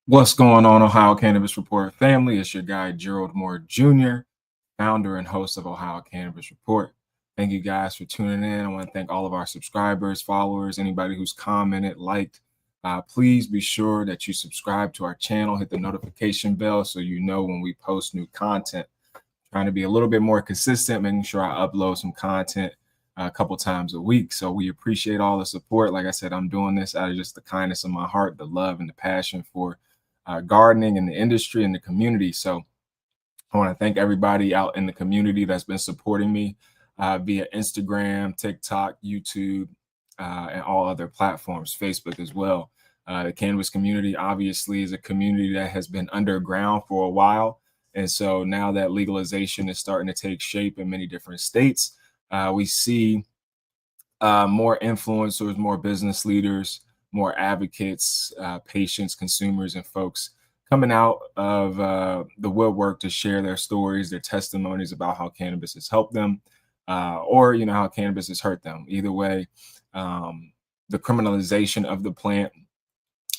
What's going on, Ohio Cannabis Report family? It's your guy, Gerald Moore Jr., founder and host of Ohio Cannabis Report. Thank you guys for tuning in. I want to thank all of our subscribers, followers, anybody who's commented, liked. Please be sure that you subscribe to our channel, hit the notification bell so you know when we post new content. Trying to be a little bit more consistent, making sure I upload some content a couple times a week. So we appreciate all the support. Like I said, I'm doing this out of just the kindness of my heart, the love and the passion for gardening in the industry and the community. So I want to thank everybody out in the community that's been supporting me via Instagram, TikTok, YouTube, and all other platforms, Facebook as well. The cannabis community obviously is a community that has been underground for a while. And so now that legalization is starting to take shape in many different states, we see more influencers, more business leaders, more advocates, patients, consumers, and folks coming out of the woodwork to share their stories, their testimonies about how cannabis has helped them, or how cannabis has hurt them. Either way, the criminalization of the plant,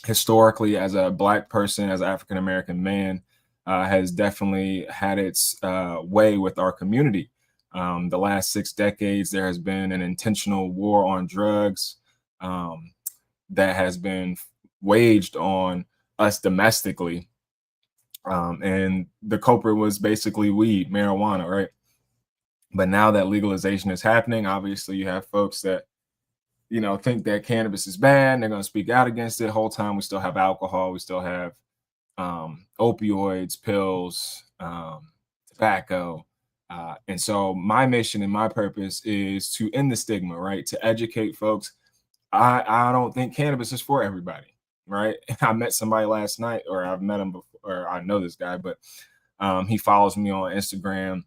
historically, as a Black person, as an African American man, has definitely had its way with our community. The last 6 decades, there has been an intentional war on drugs that has been waged on us domestically. And the culprit was basically weed, marijuana, right? But now that legalization is happening, obviously you have folks that, think that cannabis is bad. And they're going to speak out against it. The whole time we still have alcohol. We still have opioids, pills, tobacco. And so my mission and my purpose is to end the stigma, right? To educate folks. I don't think cannabis is for everybody, right? I met somebody last night, or I've met him before, or I know this guy, but he follows me on Instagram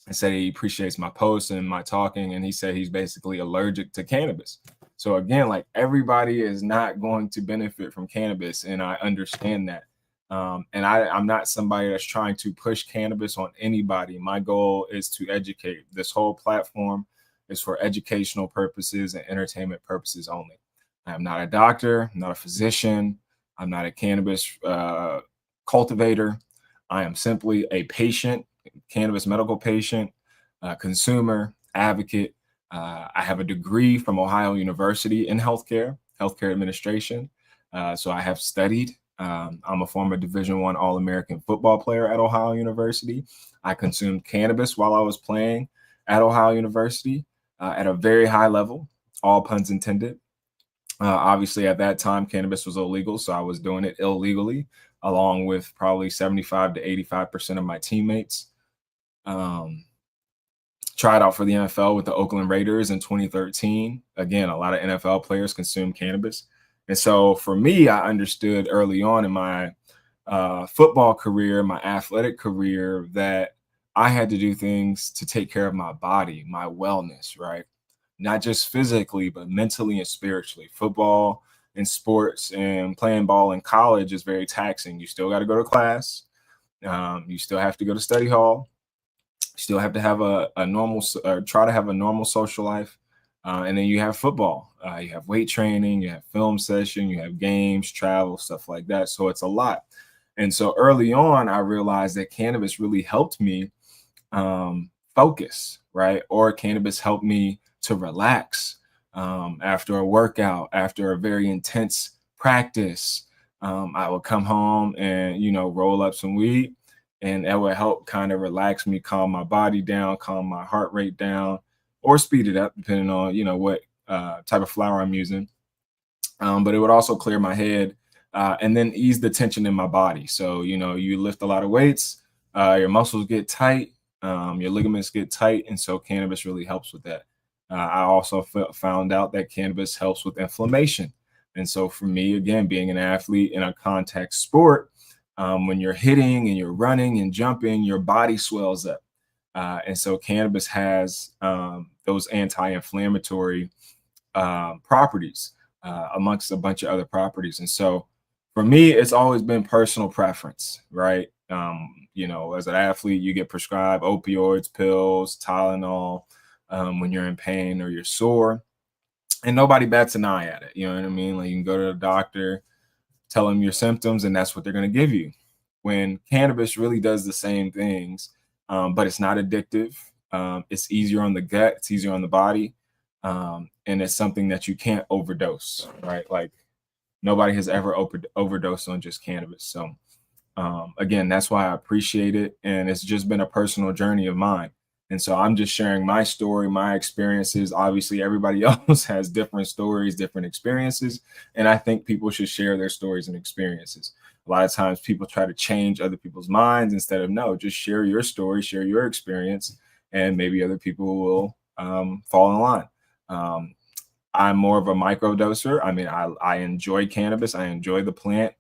and said he appreciates my posts and my talking. And he said he's basically allergic to cannabis. So again, like, everybody is not going to benefit from cannabis. And I understand that. And I'm not somebody that's trying to push cannabis on anybody. My goal is to educate. This whole platform is for educational purposes and entertainment purposes only. I'm not a doctor, I'm not a physician, I'm not a cannabis cultivator. I am simply a patient, cannabis medical patient, consumer, advocate. I have a degree from Ohio University in healthcare administration. So I have studied. I'm a former Division I All-American football player at Ohio University. I consumed cannabis while I was playing at Ohio University at a very high level, all puns intended. Obviously, at that time, cannabis was illegal, so I was doing it illegally, along with probably 75 to 85% of my teammates. Tried out for the NFL with the Oakland Raiders in 2013. Again, a lot of NFL players consume cannabis. And so for me, I understood early on in my football career, my athletic career, that I had to do things to take care of my body, my wellness, right? Not just physically, but mentally and spiritually. Football and sports and playing ball in college is very taxing. You still got to go to class. You still have to go to study hall. You still have to have a normal, try to have a normal social life. And then you have football. You have weight training, you have film session, you have games, travel, stuff like that. So it's a lot. And so early on, I realized that cannabis really helped me focus, right? Or cannabis helped me to relax after a workout, after a very intense practice. I would come home and, roll up some weed, and that would help kind of relax me, calm my body down, calm my heart rate down, or speed it up, depending on, what type of flower I'm using. But it would also clear my head and then ease the tension in my body. So, you lift a lot of weights, your muscles get tight, your ligaments get tight. And so cannabis really helps with that. I also found out that cannabis helps with inflammation. And so for me, again, being an athlete in a contact sport, when you're hitting and you're running and jumping, your body swells up. And so cannabis has those anti-inflammatory properties amongst a bunch of other properties. And so for me, it's always been personal preference, right? As an athlete, you get prescribed opioids, pills, Tylenol when you're in pain or you're sore, and nobody bats an eye at it. You know what I mean? Like, you can go to the doctor, tell them your symptoms, and that's what they're going to give you. When cannabis really does the same things, but it's not addictive. It's easier on the gut, it's easier on the body, and it's something that you can't overdose, right? Like nobody has ever overdosed on just cannabis. So again, that's why I appreciate it. And it's just been a personal journey of mine. And so I'm just sharing my story, my experiences. Obviously, everybody else has different stories, different experiences. And I think people should share their stories and experiences. A lot of times people try to change other people's minds instead of no, just share your story, share your experience, and maybe other people will fall in line. Um, I'm more of a microdoser. I mean, I enjoy cannabis. I enjoy the plant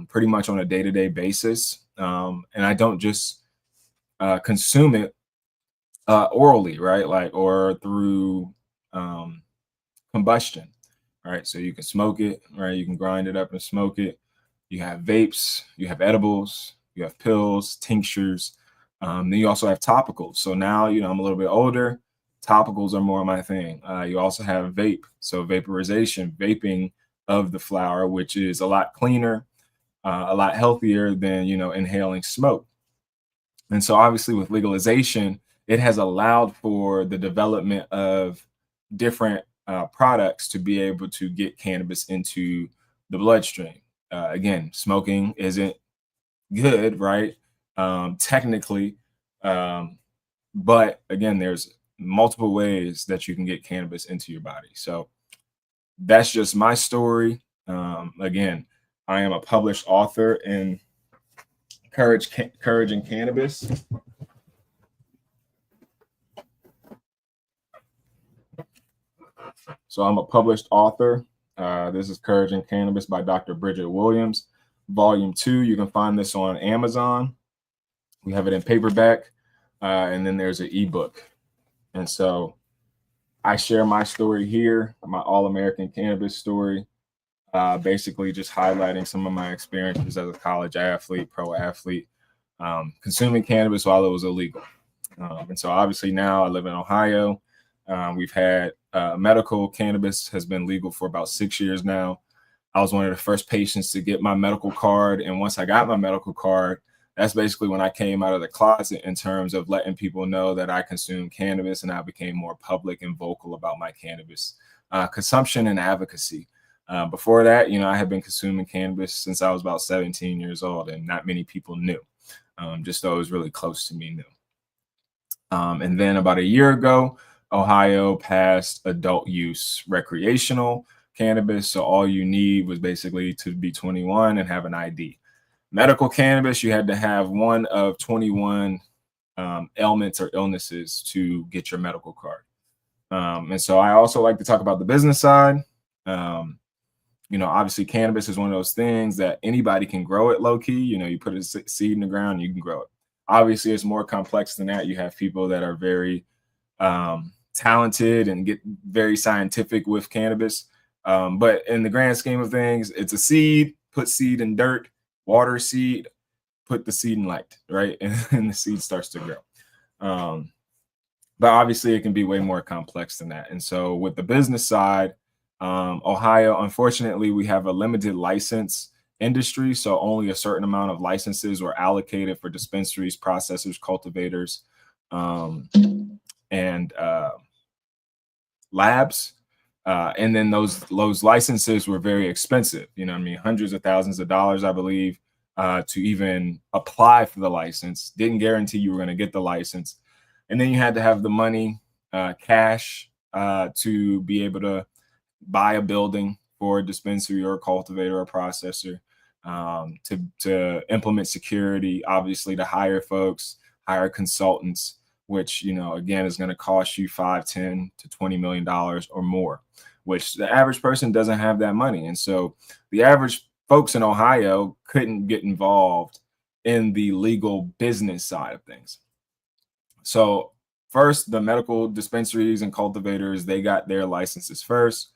pretty much on a day-to-day basis. And I don't just consume it orally, right? Like, or through um, combustion, right? So you can smoke it, right? You can grind it up and smoke it. You have vapes, you have edibles, you have pills, tinctures. Then you also have topicals. So now, I'm a little bit older. Topicals are more my thing. You also have vape. So vaporization, vaping of the flower, which is a lot cleaner, a lot healthier than, inhaling smoke. And so obviously with legalization, it has allowed for the development of different products to be able to get cannabis into the bloodstream. Again, smoking isn't good, right? Technically, um, but again, there's multiple ways that you can get cannabis into your body. So that's just my story. Again, I am a published author in Courage in Cannabis. So I'm a published author. This is Courage in Cannabis by Dr. Bridget Williams, Volume 2. You can find this on Amazon. We have it in paperback, and then there's an ebook. And so I share my story here, my all-American cannabis story, basically just highlighting some of my experiences as a college athlete, pro athlete, consuming cannabis while it was illegal. And so obviously now I live in Ohio. We've had medical cannabis has been legal for about 6 years now. I was one of the first patients to get my medical card. And once I got my medical card, that's basically when I came out of the closet in terms of letting people know that I consume cannabis, and I became more public and vocal about my cannabis consumption and advocacy. Before that, I had been consuming cannabis since I was about 17 years old, and not many people knew. Just those really close to me knew. And then about a year ago, Ohio passed adult use recreational cannabis. So all you need was basically to be 21 and have an ID. Medical cannabis, you had to have one of 21 ailments or illnesses to get your medical card. And so I also like to talk about the business side. Obviously cannabis is one of those things that anybody can grow it low key. You put a seed in the ground, you can grow it. Obviously, it's more complex than that. You have people that are very talented and get very scientific with cannabis. But in the grand scheme of things, it's a seed, put seed in dirt, water seed, put the seed in light, right? And the seed starts to grow. But obviously, it can be way more complex than that. And so with the business side, Ohio, unfortunately, we have a limited license industry. So only a certain amount of licenses were allocated for dispensaries, processors, cultivators, and labs. And then those licenses were very expensive. Hundreds of thousands of dollars, I believe, to even apply for the license. Didn't guarantee you were going to get the license. And then you had to have the money, cash, to be able to buy a building for a dispensary or a cultivator or a processor, to implement security, obviously to hire folks, hire consultants, which, again, is going to cost you $5, $10 to $20 million or more, which the average person doesn't have that money. And so the average folks in Ohio couldn't get involved in the legal business side of things. So first, the medical dispensaries and cultivators, they got their licenses first.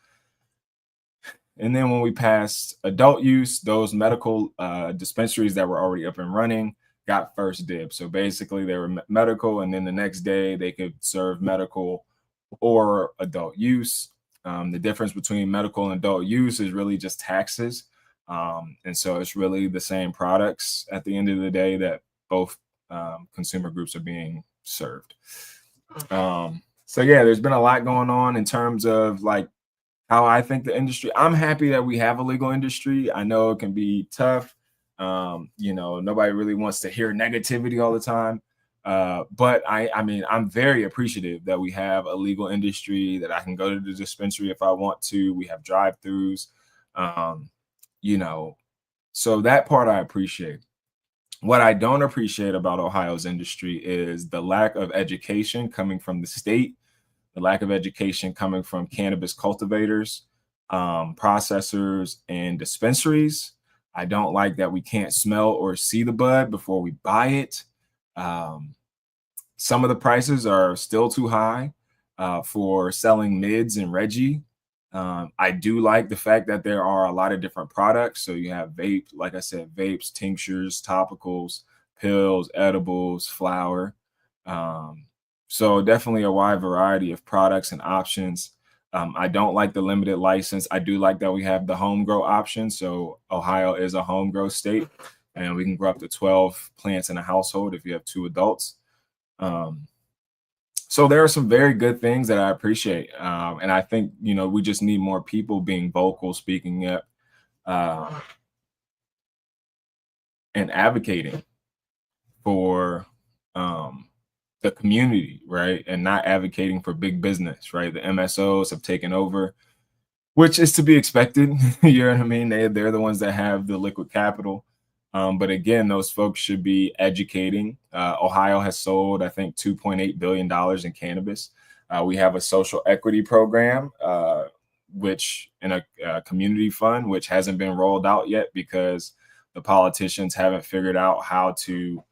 And then when we passed adult use, those medical dispensaries that were already up and running got first dibs. So basically they were medical, and then the next day they could serve medical or adult use. The difference between medical and adult use is really just taxes. And so it's really the same products at the end of the day that both consumer groups are being served. So yeah, there's been a lot going on in terms of like how I think the industry. I'm happy that we have a legal industry. I know it can be tough. Nobody really wants to hear negativity all the time. But I mean, I'm very appreciative that we have a legal industry, that I can go to the dispensary if I want to. We have drive-throughs. Um, you know, so that part I appreciate. What I don't appreciate about Ohio's industry is the lack of education coming from the state, the lack of education coming from cannabis cultivators, processors, and dispensaries. I don't like that we can't smell or see the bud before we buy it. Um, some of the prices are still too high for selling mids and Reggie. I do like the fact that there are a lot of different products. So you have vape, like I said, vapes, tinctures, topicals, pills, edibles, flour. Um, so definitely a wide variety of products and options. I don't like the limited license. I do like that we have the home grow option. So Ohio is a home grow state, and we can grow up to 12 plants in a household if you have 2 adults. Um, so there are some very good things that I appreciate, and I think we just need more people being vocal, speaking up, uh, and advocating for um, the community, right? And not advocating for big business, right? The MSOs have taken over, which is to be expected. You know what I mean? They're the ones that have the liquid capital. But again, those folks should be educating. Ohio has sold, I think, $2.8 billion in cannabis. We have a social equity program, which in a community fund, which hasn't been rolled out yet because the politicians haven't figured out how to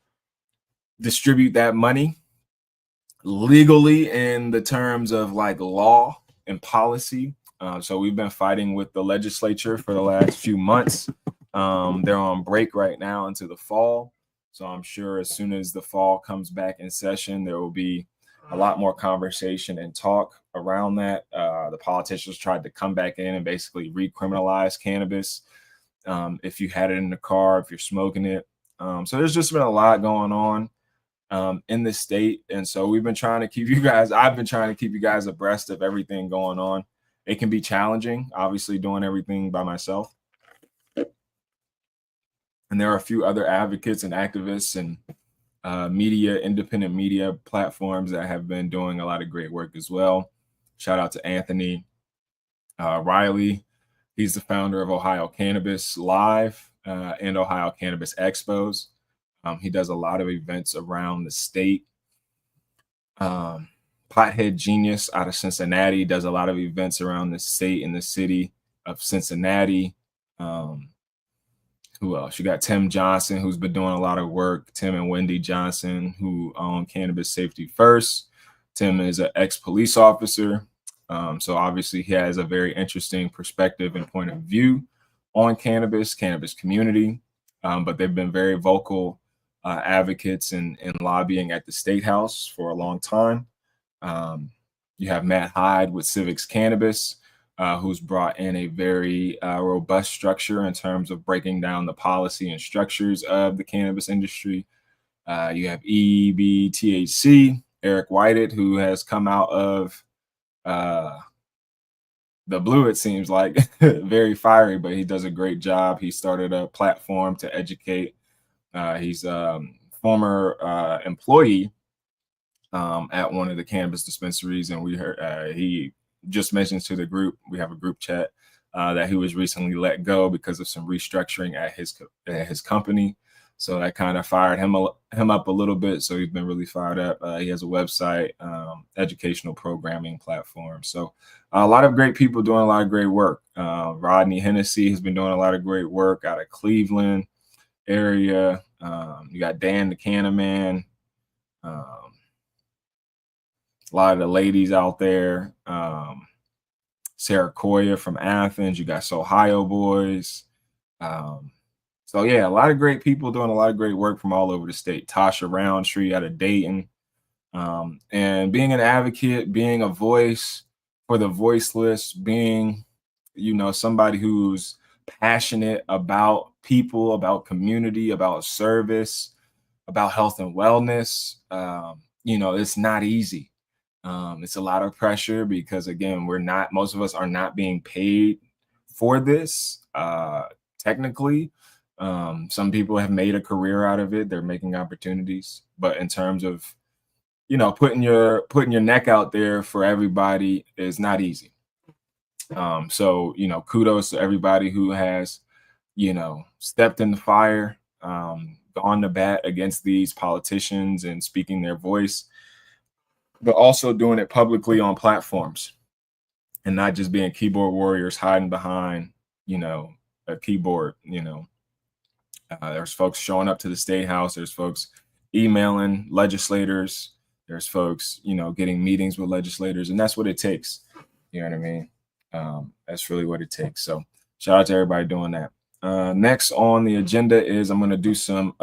distribute that money legally in the terms of like law and policy. So we've been fighting with the legislature for the last few months. They're on break right now into the fall. So I'm sure as soon as the fall comes back in session, there will be a lot more conversation and talk around that. The politicians tried to come back in and basically recriminalize cannabis. If you had it in the car, if you're smoking it. So there's just been a lot going on in the state. And so we've been trying to keep you guys, I've been trying to keep you guys abreast of everything going on. It can be challenging, obviously, doing everything by myself. And there are a few other advocates and activists and independent media platforms that have been doing a lot of great work as well. Shout out to Anthony Riley. He's the founder of Ohio Cannabis Live and Ohio Cannabis Expos. He does a lot of events around the state. Pothead Genius out of Cincinnati does a lot of events around the state and the city of Cincinnati. Who else? You got Tim Johnson, who's been doing a lot of work. Tim and Wendy Johnson, who own Cannabis Safety First. Tim is an ex-police officer. So obviously he has a very interesting perspective and point of view on cannabis community. But they've been very vocal advocates and lobbying at the State House for a long time. You have Matt Hyde with Civics Cannabis, who's brought in a very robust structure in terms of breaking down the policy and structures of the cannabis industry. You have EBTHC, Eric Whited, who has come out of the blue, it seems like, very fiery, but he does a great job. He started a platform to educate. He's a former employee at one of the cannabis dispensaries, and we heard he just mentioned to the group. We have a group chat that he was recently let go because of some restructuring at his company. So that kind of fired him up a little bit. So he's been really fired up. He has a website, educational programming platform. So a lot of great people doing a lot of great work. Rodney Hennessy has been doing a lot of great work out of Cleveland area. You got Dan the Cannaman. A lot of the ladies out there. Sarah Koya from Athens. You got Ohio Boys. So yeah, a lot of great people doing a lot of great work from all over the state. Tasha Roundtree out of Dayton. And being an advocate, being a voice for the voiceless, being, somebody who's passionate about people, about community, about service, about health and wellness. It's not easy. It's a lot of pressure because, again, most of us are not being paid for this. Technically, some people have made a career out of it. They're making opportunities, but in terms of, putting your neck out there for everybody is not easy. So, kudos to everybody who has, stepped in the fire, gone to bat against these politicians and speaking their voice, but also doing it publicly on platforms and not just being keyboard warriors hiding behind, a keyboard. There's folks showing up to the State House. There's folks emailing legislators. There's folks, getting meetings with legislators, and that's what it takes. You know what I mean? That's really what it takes. So shout out to everybody doing that. Next on the agenda is I'm going to do some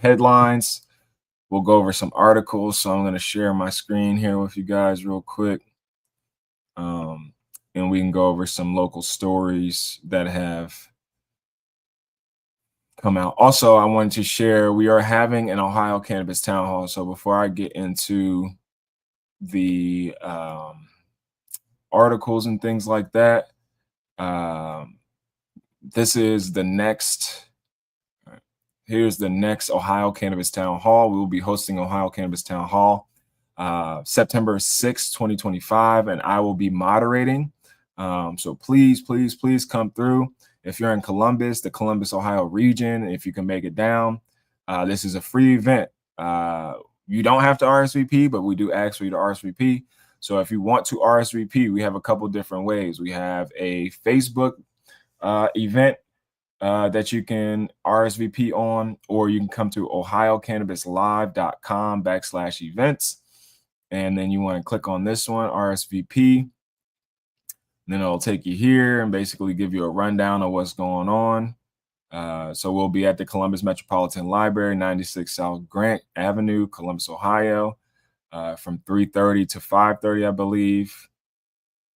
headlines. We'll go over some articles. So I'm going to share my screen here with you guys real quick. And we can go over some local stories that have come out. Also, I wanted to share, we are having an Ohio Cannabis Town Hall. So before I get into the articles and things like that, this is the next, here's the next Ohio Cannabis Town Hall. We will be hosting Ohio Cannabis Town Hall September 6th, 2025, and I will be moderating. So please come through. If you're in Columbus, the Columbus, Ohio region, if you can make it down, this is a free event. You don't have to RSVP, but we do ask for you to RSVP. So if you want to RSVP, we have a couple different ways. We have a Facebook event that you can RSVP on, or you can come to ohiocannabislive.com/events. And then you want to click on this one, RSVP. Then it'll take you here and basically give you a rundown of what's going on. So we'll be at the Columbus Metropolitan Library, 96 South Grant Avenue, Columbus, Ohio, from 3:30 to 5:30, I believe.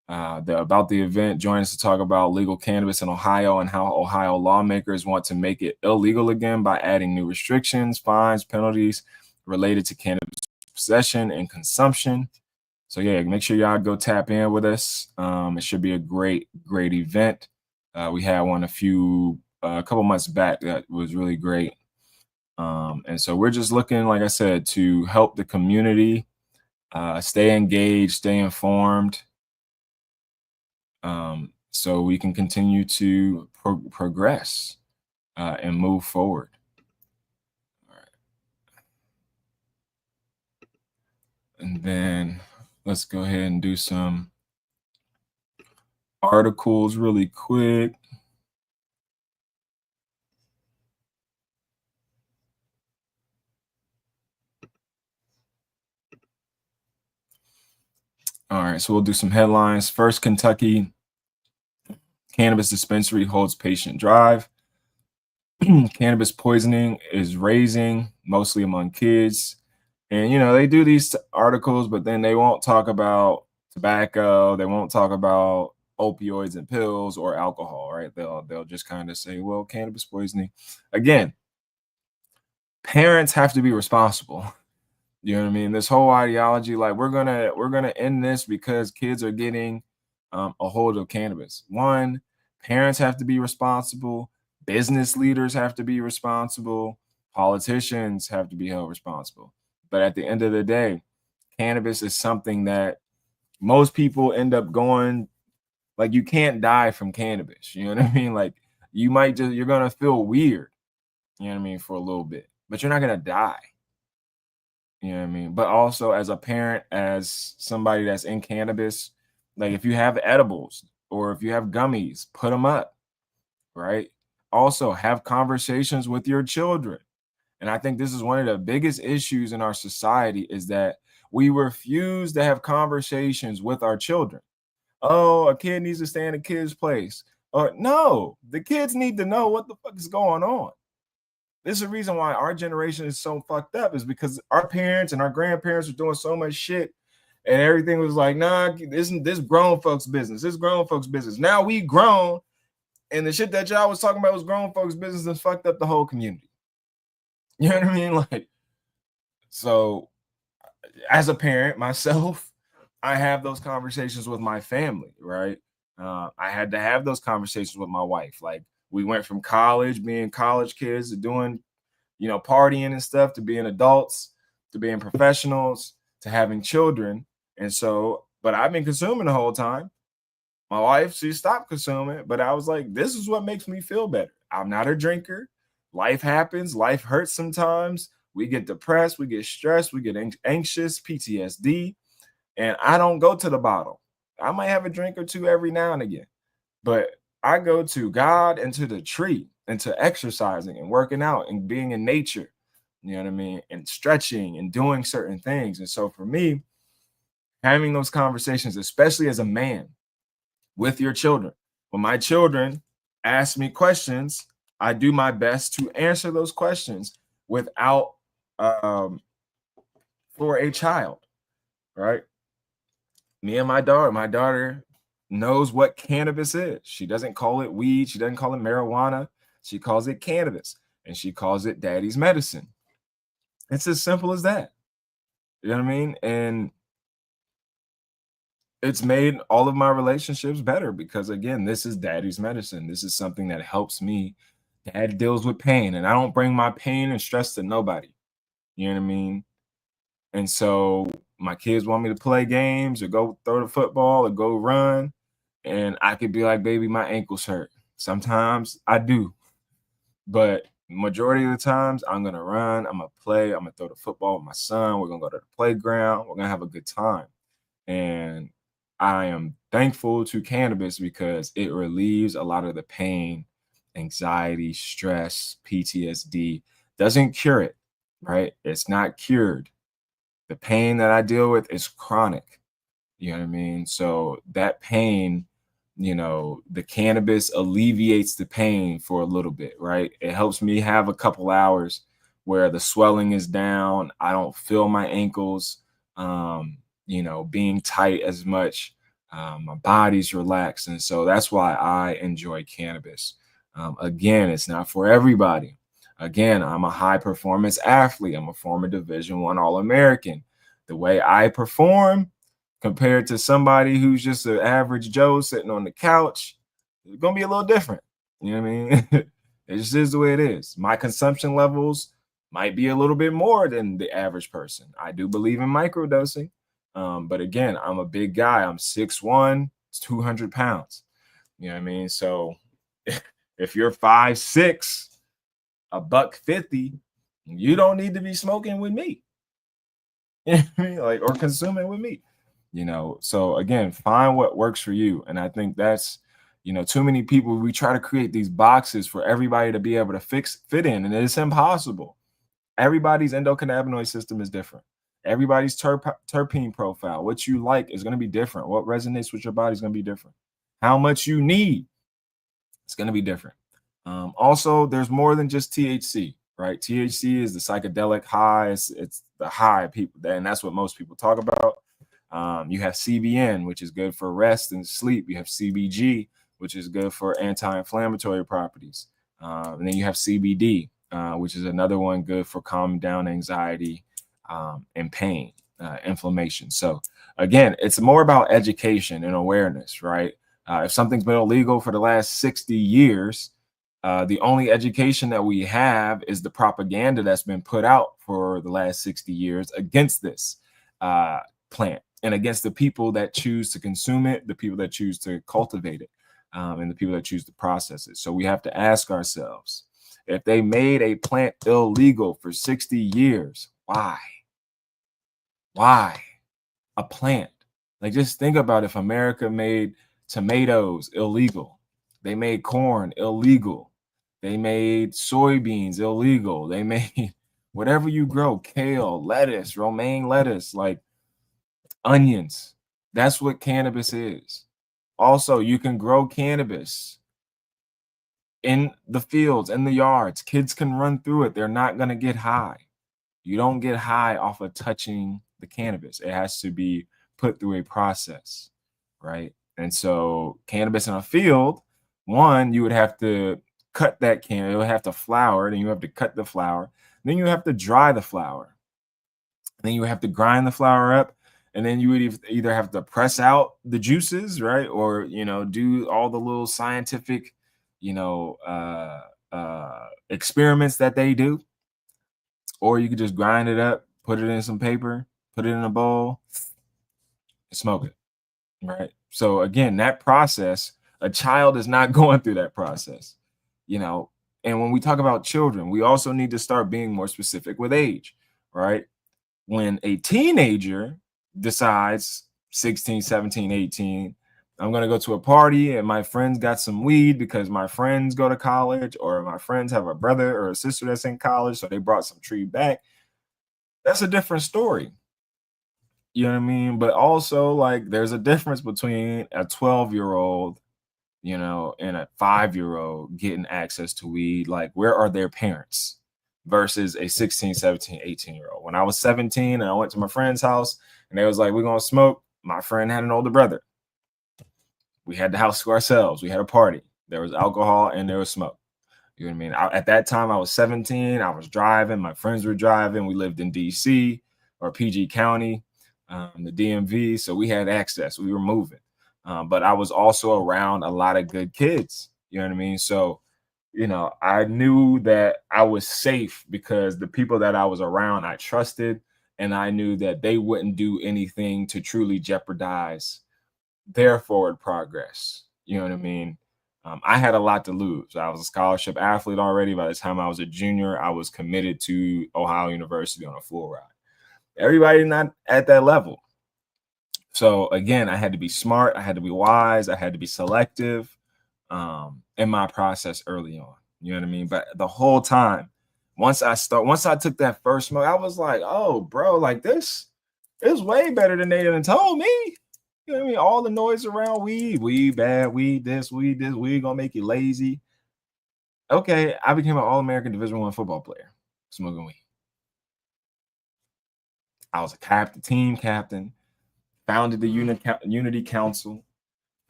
About the event, join us to talk about legal cannabis in Ohio and how Ohio lawmakers want to make it illegal again by adding new restrictions, fines, penalties related to cannabis possession and consumption. So yeah, make sure y'all go tap in with us. It should be a great event. We had one a couple months back that was really great. And so we're just looking, like I said, to help the community stay engaged, stay informed, so we can continue to progress and move forward. All right. And then let's go ahead and do some articles really quick. All right, so we'll do some headlines. First, Kentucky cannabis dispensary holds patient drive. Cannabis poisoning is raising, mostly among kids. And, they do these articles, but then they won't talk about tobacco. They won't talk about opioids and pills or alcohol, right? They'll just kind of say, well, cannabis poisoning. Again, parents have to be responsible. You know what I mean? This whole ideology, like we're gonna end this because kids are getting a hold of cannabis. One, parents have to be responsible. Business leaders have to be responsible. Politicians have to be held responsible. But at the end of the day, cannabis is something that most people end up going, like, you can't die from cannabis. You know what I mean? Like, you're gonna feel weird, you know what I mean, for a little bit, but you're not gonna die. You know what I mean? But also, as a parent, as somebody that's in cannabis, like if you have edibles or if you have gummies, put them up, right? Also, have conversations with your children. And I think this is one of the biggest issues in our society, is that we refuse to have conversations with our children. Oh, a kid needs to stay in a kid's place. Or no, the kids need to know what the fuck is going on. This is the reason why our generation is so fucked up, is because our parents and our grandparents were doing so much shit, and everything was like, nah, isn't this grown folks' business? This grown folks' business. Now we grown, And the shit that y'all was talking about was grown folks' business and fucked up the whole community. You know what I mean? Like, so as a parent myself, I have those conversations with my family, right? I had to have those conversations with my wife. Like, we went from college, being college kids, to doing, partying and stuff, to being adults, to being professionals, to having children. And so, but I've been consuming the whole time. My wife, she stopped consuming, but I was like, this is what makes me feel better. I'm not a drinker. Life happens, life hurts sometimes. We get depressed, we get stressed, we get anxious, PTSD, and I don't go to the bottle. I might have a drink or two every now and again, but I go to God and to the tree and to exercising and working out and being in nature, you know what I mean? And stretching and doing certain things. And so for me, having those conversations, especially as a man, with your children. When my children ask me questions, I do my best to answer those questions without for a child, right? Me and my daughter knows what cannabis is. She doesn't call it weed, she doesn't call it marijuana, she calls it cannabis, and she calls it daddy's medicine. It's as simple as that. You know what I mean? And it's made all of my relationships better because, again, this is daddy's medicine. This is something that helps me. Dad deals with pain, and I don't bring my pain and stress to nobody. You know what I mean? And so my kids want me to play games or go throw the football or go run, and I could be like, baby, my ankles hurt. Sometimes I do, but majority of the times I'm gonna run, I'm gonna play, I'm gonna throw the football with my son. We're gonna go to the playground, we're gonna have a good time. And I am thankful to cannabis because it relieves a lot of the pain, anxiety, stress, PTSD. Doesn't cure it, right? It's not cured. The pain that I deal with is chronic. You know what I mean? So that pain, the cannabis alleviates the pain for a little bit, right? It helps me have a couple hours where the swelling is down. I don't feel my ankles, being tight as much. My body's relaxed. And so that's why I enjoy cannabis. Again, it's not for everybody. Again, I'm a high performance athlete. I'm a former Division I All-American. The way I perform compared to somebody who's just an average Joe sitting on the couch, it's gonna be a little different. You know what I mean? It just is the way it is. My consumption levels might be a little bit more than the average person. I do believe in microdosing. But again, I'm a big guy. I'm 6'1", 200 pounds. You know what I mean? So if you're 5'6", $150, you don't need to be smoking with me. You know what I mean? Like, or consuming with me. So again, find what works for you. And I think that's, too many people, we try to create these boxes for everybody to be able to fit in, and it's impossible. Everybody's endocannabinoid system is different. Everybody's terpene profile, what you like, is going to be different. What resonates with your body is going to be different. How much you need, it's going to be different. Also, there's more than just THC, right? THC is the psychedelic high. It's the high people, and that's what most people talk about. You have CBN, which is good for rest and sleep. You have CBG, which is good for anti-inflammatory properties. And then you have CBD, which is another one good for calming down anxiety and pain, inflammation. So again, it's more about education and awareness, right? If something's been illegal for the last 60 years, the only education that we have is the propaganda that's been put out for the last 60 years against this plant and against the people that choose to consume it, the people that choose to cultivate it, and the people that choose to process it. So we have to ask ourselves, if they made a plant illegal for 60 years, why? Why a plant? Like, just think about if America made tomatoes illegal, they made corn illegal, they made soybeans illegal, they made whatever you grow, kale, lettuce, romaine lettuce, like onions. That's what cannabis is. Also, you can grow cannabis in the fields, in the yards. Kids can run through it. They're not going to get high. You don't get high off of touching the cannabis. It has to be put through a process, right? And so cannabis in a field, one, you would have to cut that can, it would have to flour, then you have to cut the flour, then you have to dry the flour, then you have to grind the flour up, and then you would either have to press out the juices, right? Or, do all the little scientific, experiments that they do, or you could just grind it up, put it in some paper, put it in a bowl, and smoke it, right? So again, that process, a child is not going through that process, you know. And when we talk about children, we also need to start being more specific with age, right? When a teenager decides 16, 17, 18, I'm going to go to a party and my friends got some weed because my friends go to college, or my friends have a brother or a sister that's in college, so they brought some tree back. That's a different story. You know what I mean? But also, like, there's a difference between a 12-year-old, and a 5-year-old getting access to weed. Like, where are their parents versus a 16, 17, 18-year-old? When I was 17 and I went to my friend's house and they was like, we're going to smoke, my friend had an older brother. We had the house to ourselves. We had a party. There was alcohol and there was smoke. You know what I mean? At that time, I was 17. I was driving. My friends were driving. We lived in D.C. or PG County, the DMV. So we had access. We were moving. But I was also around a lot of good kids. You know what I mean? So, I knew that I was safe because the people that I was around, I trusted. And I knew that they wouldn't do anything to truly jeopardize their forward progress. You know what I mean? I had a lot to lose. I was a scholarship athlete already. By the time I was a junior, I was committed to Ohio University on a full ride. Everybody not at that level. So again, I had to be smart. I had to be wise. I had to be selective in my process early on. You know what I mean? But the whole time, once I took that first smoke, I was like, oh, bro, like this is way better than they done told me. You know what I mean? All the noise around weed bad, weed this, weed gonna make you lazy. Okay, I became an All-American Division I football player smoking weed. I was a team captain, founded the Unity Council,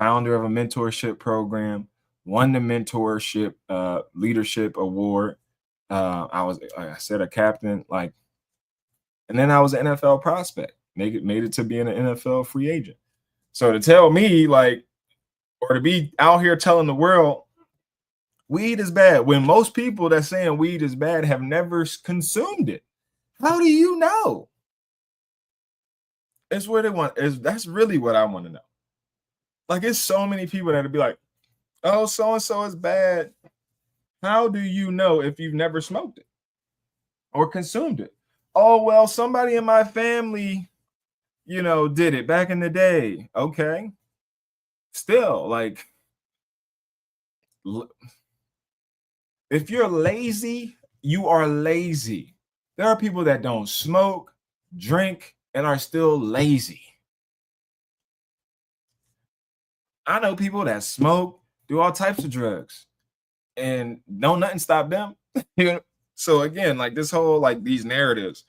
founder of a mentorship program, won the mentorship leadership award. I was, like I said, a captain, and then I was an NFL prospect, made it to being an NFL free agent. So to tell me, or to be out here telling the world weed is bad, when most people that's saying weed is bad have never consumed it, how do you know? It's what they want. That's really what I want to know. Like, it's so many people that'll be like, oh, so-and-so is bad. How do you know if you've never smoked it or consumed it? Oh, well, somebody in my family, did it back in the day. Okay. Still, if you're lazy, you are lazy. There are people that don't smoke, drink, and are still lazy. I know people that smoke, do all types of drugs, and don't nothing stop them. So again, this whole these narratives,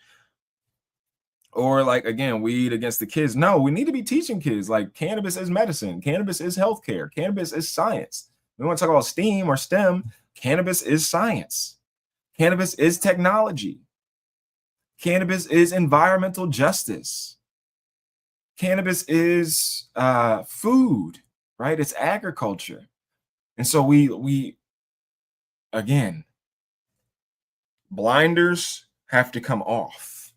or again, weed against the kids. No, we need to be teaching kids cannabis is medicine, cannabis is healthcare, cannabis is science. We want to talk about STEAM or STEM. Cannabis is science. Cannabis is technology. Cannabis is environmental justice. Cannabis is food, right? It's agriculture. And so we again, blinders have to come off.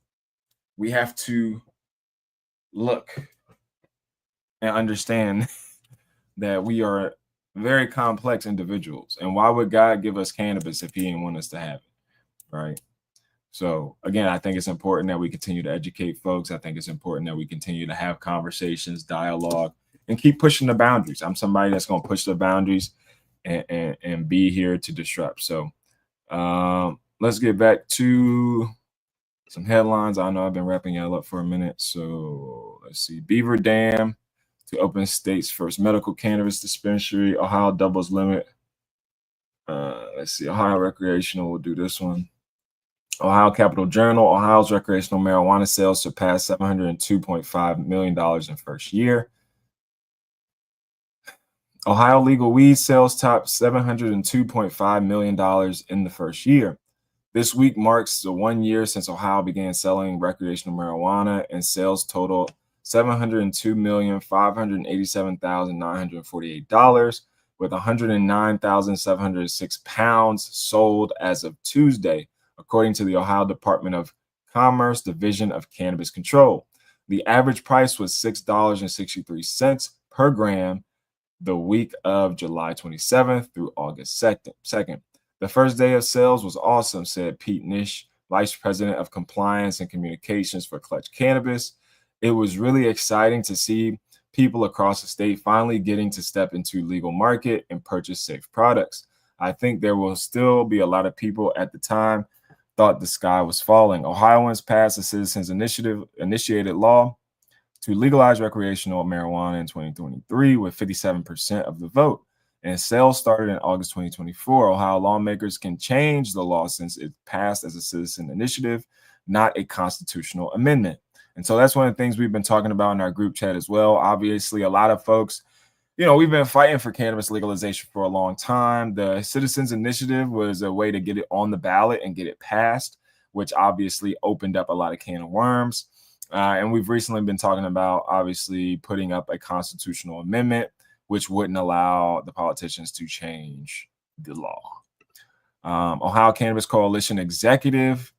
We have to look and understand that we are very complex individuals. And why would God give us cannabis if he didn't want us to have it, right? So again, I think it's important that we continue to educate folks. I think it's important that we continue to have conversations, dialogue, and keep pushing the boundaries. I'm somebody that's going to push the boundaries and be here to disrupt. So let's get back to some headlines. I know I've been wrapping y'all up for a minute. So let's see. Beaver Dam to open state's first medical cannabis dispensary. Ohio doubles limit. Let's see. Ohio recreational will do this one. Ohio Capital Journal. Ohio's recreational marijuana sales surpassed $702.5 million in first year. Ohio legal weed sales topped $702.5 million in the first year. This week marks the 1 year since Ohio began selling recreational marijuana, and sales total $702,587,948, with 109,706 pounds sold as of Tuesday, according to the Ohio Department of Commerce Division of Cannabis Control. The average price was $6.63 per gram the week of July 27th through August 2nd. The first day of sales was awesome, said Pete Nish, Vice President of Compliance and Communications for Clutch Cannabis. It was really exciting to see people across the state finally getting to step into legal market and purchase safe products. I think there will still be a lot of people at the time thought the sky was falling. Ohioans passed a citizens initiative initiated law to legalize recreational marijuana in 2023 with 57% of the vote. And sales started in August 2024. Ohio lawmakers can change the law since it passed as a citizen initiative, not a constitutional amendment. And so that's one of the things we've been talking about in our group chat as well. Obviously, a lot of folks, we've been fighting for cannabis legalization for a long time. The Citizens Initiative was a way to get it on the ballot and get it passed, which obviously opened up a lot of can of worms. And we've recently been talking about, obviously, putting up a constitutional amendment, which wouldn't allow the politicians to change the law. Ohio Cannabis Coalition Executive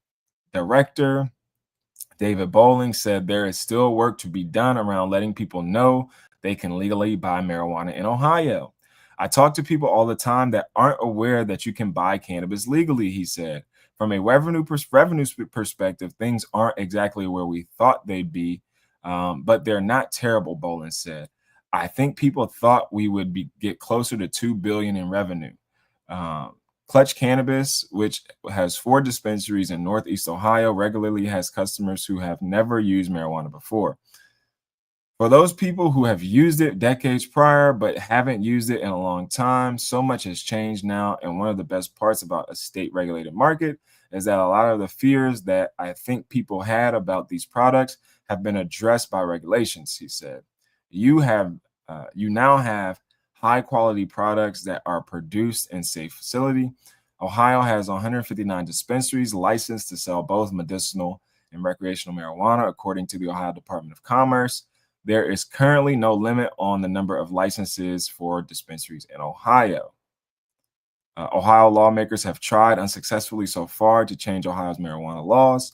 Director David Bowling said there is still work to be done around letting people know they can legally buy marijuana in Ohio. I talk to people all the time that aren't aware that you can buy cannabis legally, he said. From a revenue perspective, things aren't exactly where we thought they'd be, but they're not terrible, Bolin said. I think people thought we would get closer to $2 billion in revenue. Clutch Cannabis, which has 4 dispensaries in Northeast Ohio, regularly has customers who have never used marijuana before. For those people who have used it decades prior but haven't used it in a long time, so much has changed now. And one of the best parts about a state-regulated market is that a lot of the fears that I think people had about these products have been addressed by regulations, he said. You now have high-quality products that are produced in safe facility. Ohio has 159 dispensaries licensed to sell both medicinal and recreational marijuana, according to the Ohio Department of Commerce. There is currently no limit on the number of licenses for dispensaries in Ohio. Ohio lawmakers have tried unsuccessfully so far to change Ohio's marijuana laws.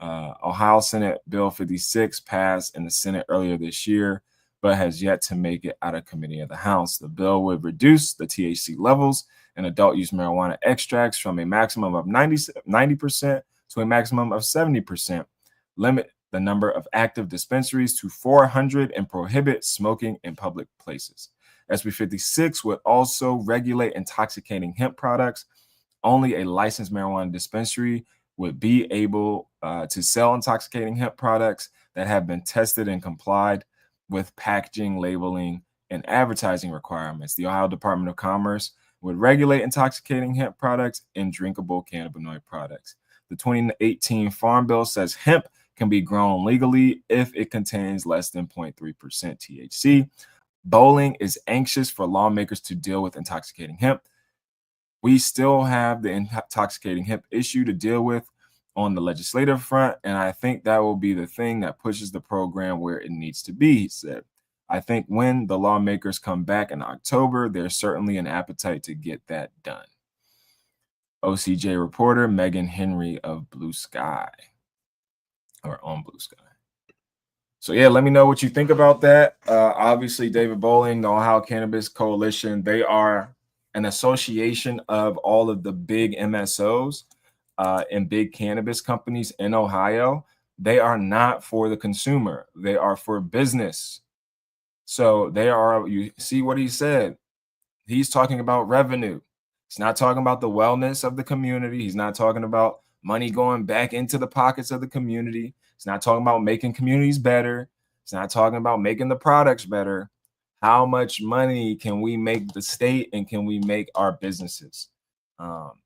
Ohio Senate Bill 56 passed in the Senate earlier this year, but has yet to make it out of committee of the House. The bill would reduce the THC levels in adult use marijuana extracts from a maximum of 90% to a maximum of 70%, limit the number of active dispensaries to 400, and prohibit smoking in public places. SB 56 would also regulate intoxicating hemp products. Only a licensed marijuana dispensary would be able to sell intoxicating hemp products that have been tested and complied with packaging, labeling, and advertising requirements. The Ohio Department of Commerce would regulate intoxicating hemp products and drinkable cannabinoid products. The 2018 Farm Bill says hemp can be grown legally if it contains less than 0.3% THC. Bowling is anxious for lawmakers to deal with intoxicating hemp. We still have the intoxicating hemp issue to deal with on the legislative front, and I think that will be the thing that pushes the program where it needs to be, he said. I think when the lawmakers come back in October, there's certainly an appetite to get that done. OCJ reporter Megan Henry of Blue Sky, or on Blue Sky. So yeah, let me know what you think about that. Obviously, David Bowling, the Ohio Cannabis Coalition, they are an association of all of the big MSOs and big cannabis companies in Ohio. They are not for the consumer. They are for business. So they are, you see what he said. He's talking about revenue. He's not talking about the wellness of the community. He's not talking about money going back into the pockets of the community. He's not talking about making communities better. He's not talking about making the products better. How much money can we make the state and can we make our businesses?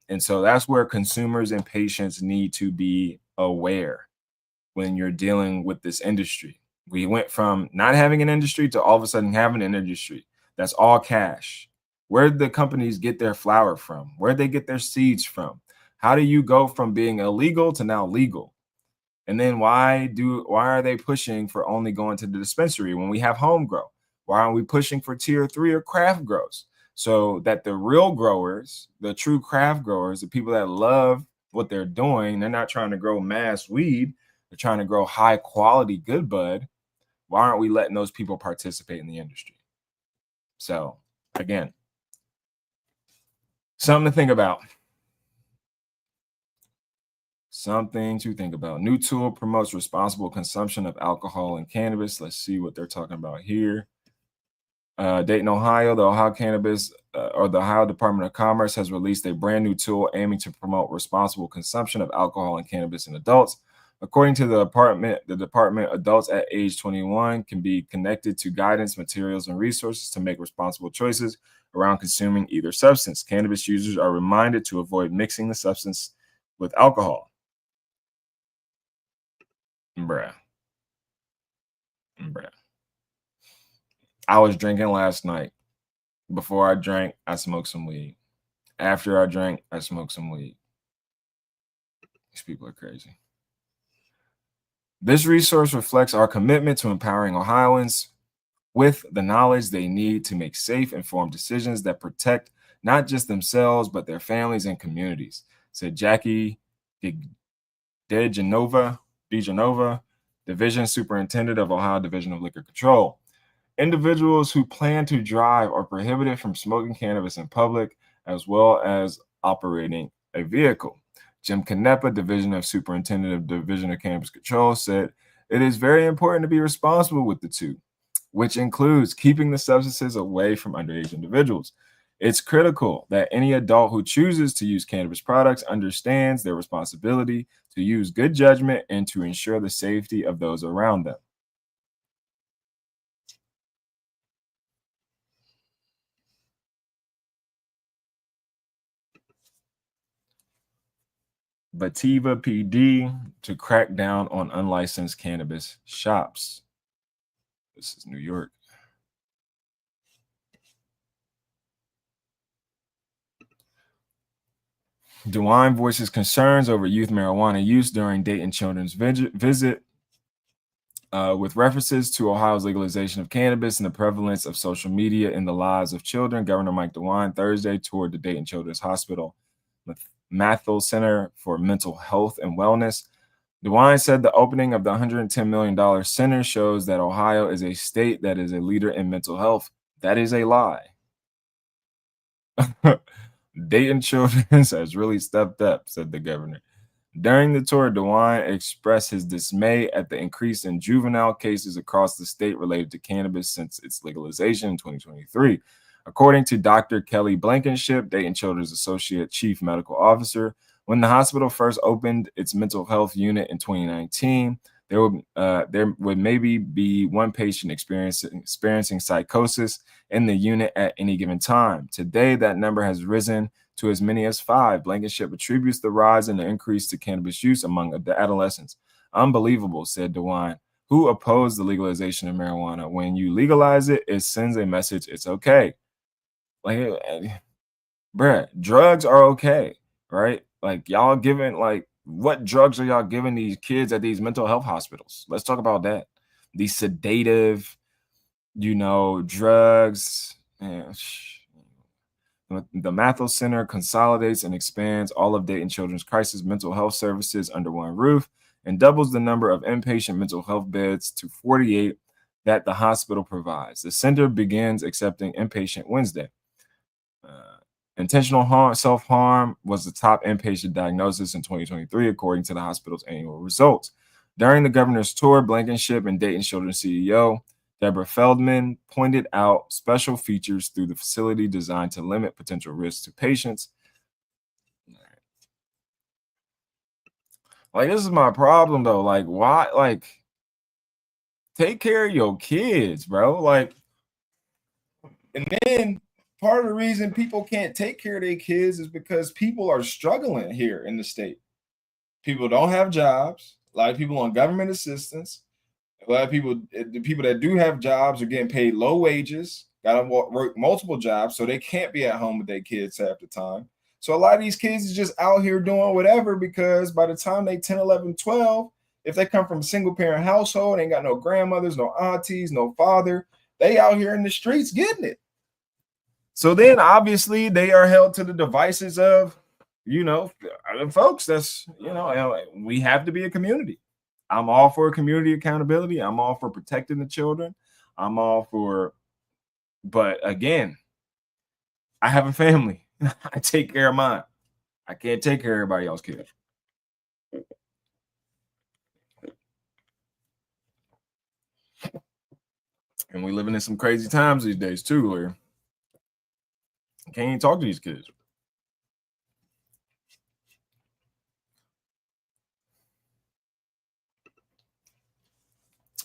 And so that's where consumers and patients need to be aware when you're dealing with this industry. We went from not having an industry to all of a sudden having an industry. That's all cash. Where did the companies get their flower from? Where did they get their seeds from? How do you go from being illegal to now legal? And then why are they pushing for only going to the dispensary when we have home grow? Why aren't we pushing for tier 3 or craft grows? So that the real growers, the true craft growers, the people that love what they're doing, they're not trying to grow mass weed, they're trying to grow high quality good bud. Why aren't we letting those people participate in the industry? So again, something to think about. Something to think about. New tool promotes responsible consumption of alcohol and cannabis. Let's see what they're talking about here. Dayton, Ohio, the Ohio Cannabis or the Ohio Department of Commerce has released a brand new tool aiming to promote responsible consumption of alcohol and cannabis in adults. According to the department, adults at age 21 can be connected to guidance, materials, and resources to make responsible choices around consuming either substance. Cannabis users are reminded to avoid mixing the substance with alcohol. Bruh. I was drinking last night. Before I drank, I smoked some weed. After I drank, I smoked some weed. These people are crazy. This resource reflects our commitment to empowering Ohioans with the knowledge they need to make safe, informed decisions that protect not just themselves, but their families and communities, said Jackie DeGenova, Division Superintendent of Ohio Division of Liquor Control. Individuals who plan to drive are prohibited from smoking cannabis in public, as well as operating a vehicle. Jim Canepa, Division of Superintendent of Division of Cannabis Control, said, "It is very important to be responsible with the two, which includes keeping the substances away from underage individuals. It's critical that any adult who chooses to use cannabis products understands their responsibility to use good judgment and to ensure the safety of those around them." Bativa PD to crack down on unlicensed cannabis shops. This is New York. DeWine voices concerns over youth marijuana use during Dayton children's visit with references to Ohio's legalization of cannabis and the prevalence of social media in the lives of children. Governor Mike DeWine Thursday toured the Dayton Children's Hospital Mathel Center for Mental Health and Wellness. DeWine said the opening of the $110 million center shows that Ohio is a state that is a leader in mental health. That is a lie. Dayton Children's has really stepped up, said the governor. During the tour, DeWine expressed his dismay at the increase in juvenile cases across the state related to cannabis since its legalization in 2023. According to Dr. Kelly Blankenship, Dayton Children's Associate Chief Medical Officer, when the hospital first opened its mental health unit in 2019, there would maybe be one patient experiencing psychosis in the unit at any given time. Today, that number has risen to as many as 5. Blankenship attributes the rise in the increase to cannabis use among the adolescents. Unbelievable, said DeWine, who opposed the legalization of marijuana. When you legalize it, it sends a message it's okay. Like, bruh, drugs are okay, right? Like, y'all giving, like, what drugs are y'all giving these kids at these mental health hospitals? Let's talk about that. These sedative, drugs. The Mathel Center consolidates and expands all of Dayton Children's crisis mental health services under one roof and doubles the number of inpatient mental health beds to 48 that the hospital provides. The center begins accepting inpatient Wednesday. Intentional self-harm was the top inpatient diagnosis in 2023, according to the hospital's annual results. During the governor's tour, Blankenship and Dayton Children's CEO Deborah Feldman pointed out special features through the facility designed to limit potential risks to patients. Like, this is my problem, though. Like, why? Like, take care of your kids, bro. Like, and then part of the reason people can't take care of their kids is because people are struggling here in the state. People don't have jobs. A lot of people on government assistance. A lot of people, the people that do have jobs are getting paid low wages. got to work multiple jobs, so they can't be at home with their kids half the time. So a lot of these kids is just out here doing whatever, because by the time they 10, 11, 12, if they come from a single parent household, ain't got no grandmothers, no aunties, no father, they out here in the streets getting it. So then obviously they are held to the devices of, folks, that's, we have to be a community. I'm all for community accountability. I'm all for protecting the children. I'm all for, but again, I have a family. I take care of mine. I can't take care of everybody else's kids. And we living in some crazy times these days too, where I can't even talk to these kids.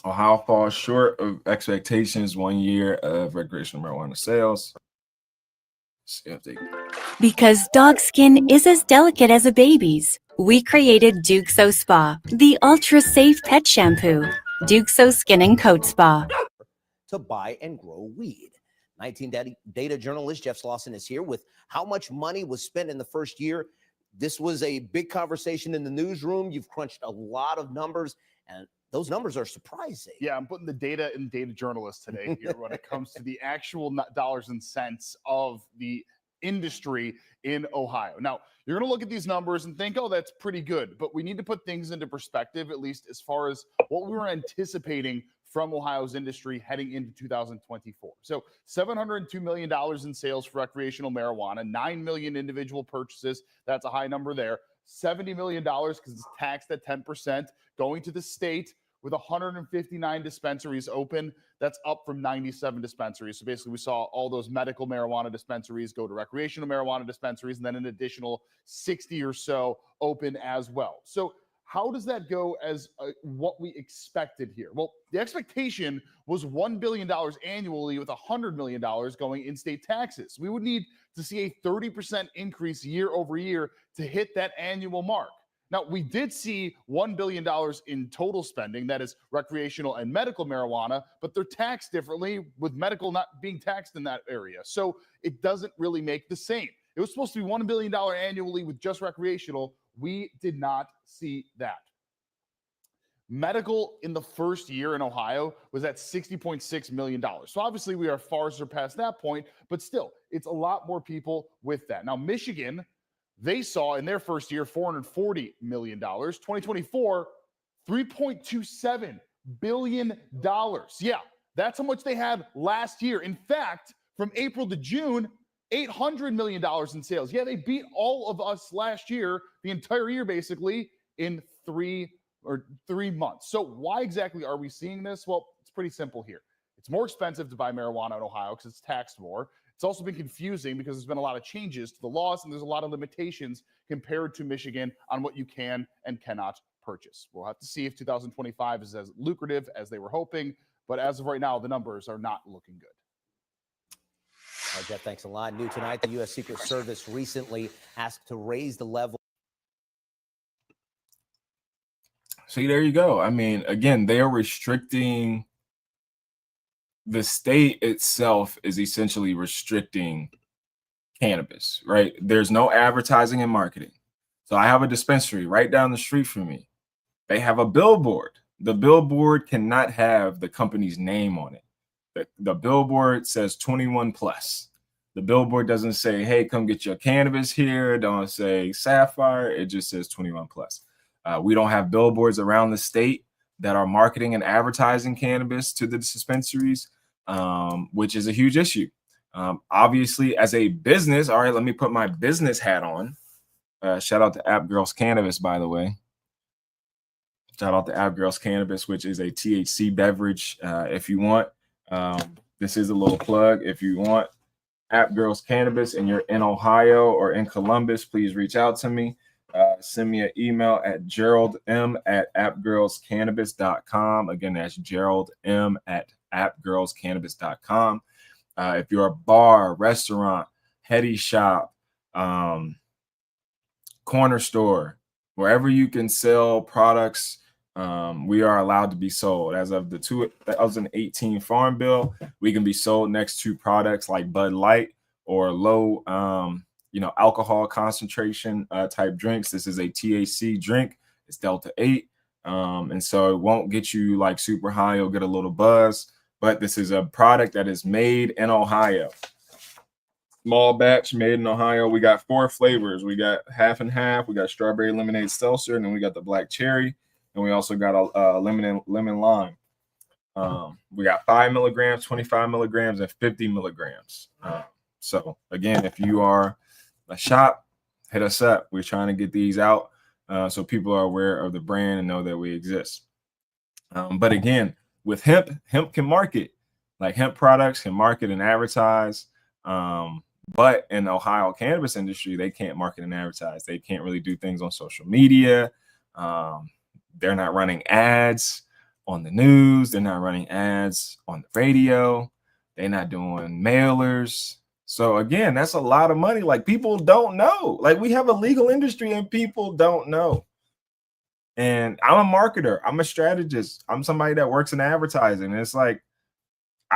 Ohio falls short of expectations 1 year of recreational marijuana sales. Because dog skin is as delicate as a baby's, we created Duxo Spa, the ultra-safe pet shampoo. Duxo Skin and Coat Spa. To buy and grow weed. 19 data journalist Jeff Slauson is here with how much money was spent in the first year. This was a big conversation in the newsroom. You've crunched a lot of numbers, and those numbers are surprising. Yeah, I'm putting the data in data journalist today here when it comes to the actual dollars and cents of the industry in Ohio. Now, you're going to look at these numbers and think, oh, that's pretty good. But we need to put things into perspective, at least as far as what we were anticipating from Ohio's industry heading into 2024. So $702 million in sales for recreational marijuana, 9 million individual purchases. That's a high number there. $70 million because it's taxed at 10%, going to the state with 159 dispensaries open. That's up from 97 dispensaries. So basically we saw all those medical marijuana dispensaries go to recreational marijuana dispensaries, and then an additional 60 or so open as well. So how does that go as what we expected here? Well, the expectation was $1 billion annually with $100 million going in state taxes. We would need to see a 30% increase year over year to hit that annual mark. Now, we did see $1 billion in total spending, that is recreational and medical marijuana, but they're taxed differently, with medical not being taxed in that area. So it doesn't really make the same. It was supposed to be $1 billion annually with just recreational. We did not see that. Medical in the first year in Ohio was at $60.6 million. So obviously we are far surpassed that point, but still, it's a lot more people with that. Now, Michigan, they saw in their first year $440 million. 2024, $3.27 billion. Yeah, that's how much they had last year. In fact, from April to June, $800 million in sales. Yeah, they beat all of us last year, the entire year basically, in 3 months. So why exactly are we seeing this? Well, it's pretty simple here. It's more expensive to buy marijuana in Ohio because it's taxed more. It's also been confusing because there's been a lot of changes to the laws, and there's a lot of limitations compared to Michigan on what you can and cannot purchase. We'll have to see if 2025 is as lucrative as they were hoping, but as of right now, the numbers are not looking good. All right, Jeff, thanks a lot. New tonight, the U.S. Secret Service recently asked to raise the level. See, there you go. I mean, again, they are restricting, the state itself is essentially restricting cannabis, right? There's no advertising and marketing. So I have a dispensary right down the street from me. They have a billboard. The billboard cannot have the company's name on it. The billboard says 21 plus. The billboard doesn't say, hey, come get your cannabis here. Don't say Sapphire. It just says 21 plus. We don't have billboards around the state that are marketing and advertising cannabis to the dispensaries, which is a huge issue. Obviously, as a business, all right, let me put my business hat on. Shout out to App Girls Cannabis, by the way. Shout out to App Girls Cannabis, which is a THC beverage. If you want, this is a little plug. If you want App Girls Cannabis and you're in Ohio or in Columbus, please reach out to me. Send me an email at geraldm@appgirlscannabis.com. Again, that's geraldm@appgirlscannabis.com. If you're a bar, restaurant, heady shop, corner store, wherever you can sell products We are allowed to be sold. As of the 2018 Farm Bill, we can be sold next to products like Bud Light or low, alcohol concentration type drinks. This is a THC drink. It's Delta 8. And so it won't get you like super high. You'll get a little buzz. But this is a product that is made in Ohio. Small batch, made in Ohio. We got 4 flavors. We got half and half. We got strawberry lemonade seltzer, and then we got the black cherry. And we also got a lemon lime. We got 5 milligrams, 25 milligrams, and 50 milligrams. So again, if you are a shop, hit us up. We're trying to get these out so people are aware of the brand and know that we exist. But again, with hemp can market. Like hemp products can market and advertise. But in the Ohio cannabis industry, they can't market and advertise. They can't really do things on social media. They're not running ads on the news. They're not running ads on the radio. They're not doing mailers. So again, that's a lot of money. Like people don't know. Like we have a legal industry and people don't know. And I'm a marketer. I'm a strategist. I'm somebody that works in advertising. And it's like,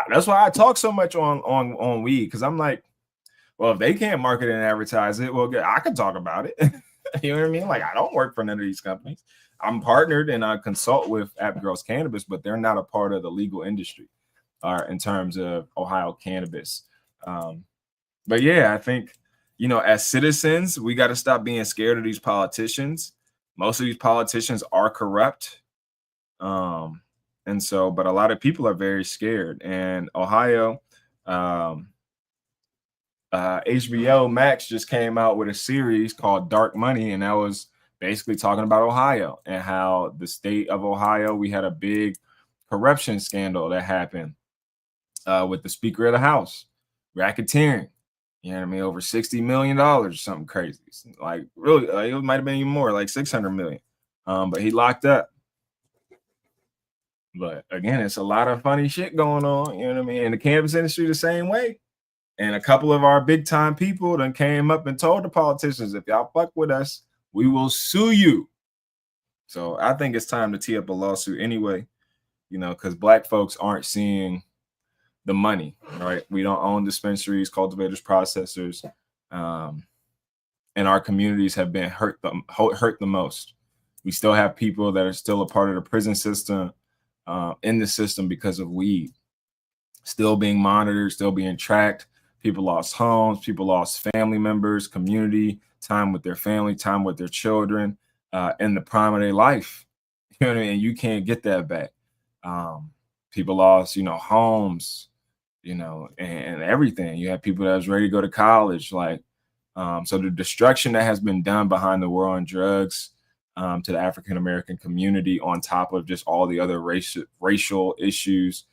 that's why I talk so much on weed. Cause I'm like, well, if they can't market and advertise it, well, I can talk about it. You know what I mean? Like I don't work for none of these companies. I'm partnered and I consult with App Girls Cannabis, but they're not a part of the legal industry in terms of Ohio cannabis. But yeah, I think, as citizens, we got to stop being scared of these politicians. Most of these politicians are corrupt. And so, but a lot of people are very scared. And Ohio, HBO Max just came out with a series called Dark Money, and that was basically talking about Ohio and how the state of Ohio, we had a big corruption scandal that happened with the Speaker of the House, racketeering. You know what I mean? Over $60 million or something crazy. Like really, it might have been even more, like 600 million. But he locked up. But again, it's a lot of funny shit going on. You know what I mean? In the cannabis industry, the same way. And a couple of our big time people then came up and told the politicians, if y'all fuck with us, we will sue you. So I think it's time to tee up a lawsuit anyway, because Black folks aren't seeing the money, right? We don't own dispensaries, cultivators, processors, and our communities have been hurt the most. We still have people that are still a part of the prison system, in the system because of weed, still being monitored, still being tracked. People lost homes, people lost family members, community, time with their family, time with their children, in the prime of their life. You know what I mean? You can't get that back. People lost, homes, and everything. You have people that was ready to go to college. So the destruction that has been done behind the war on drugs to the African-American community, on top of just all the other racial issues,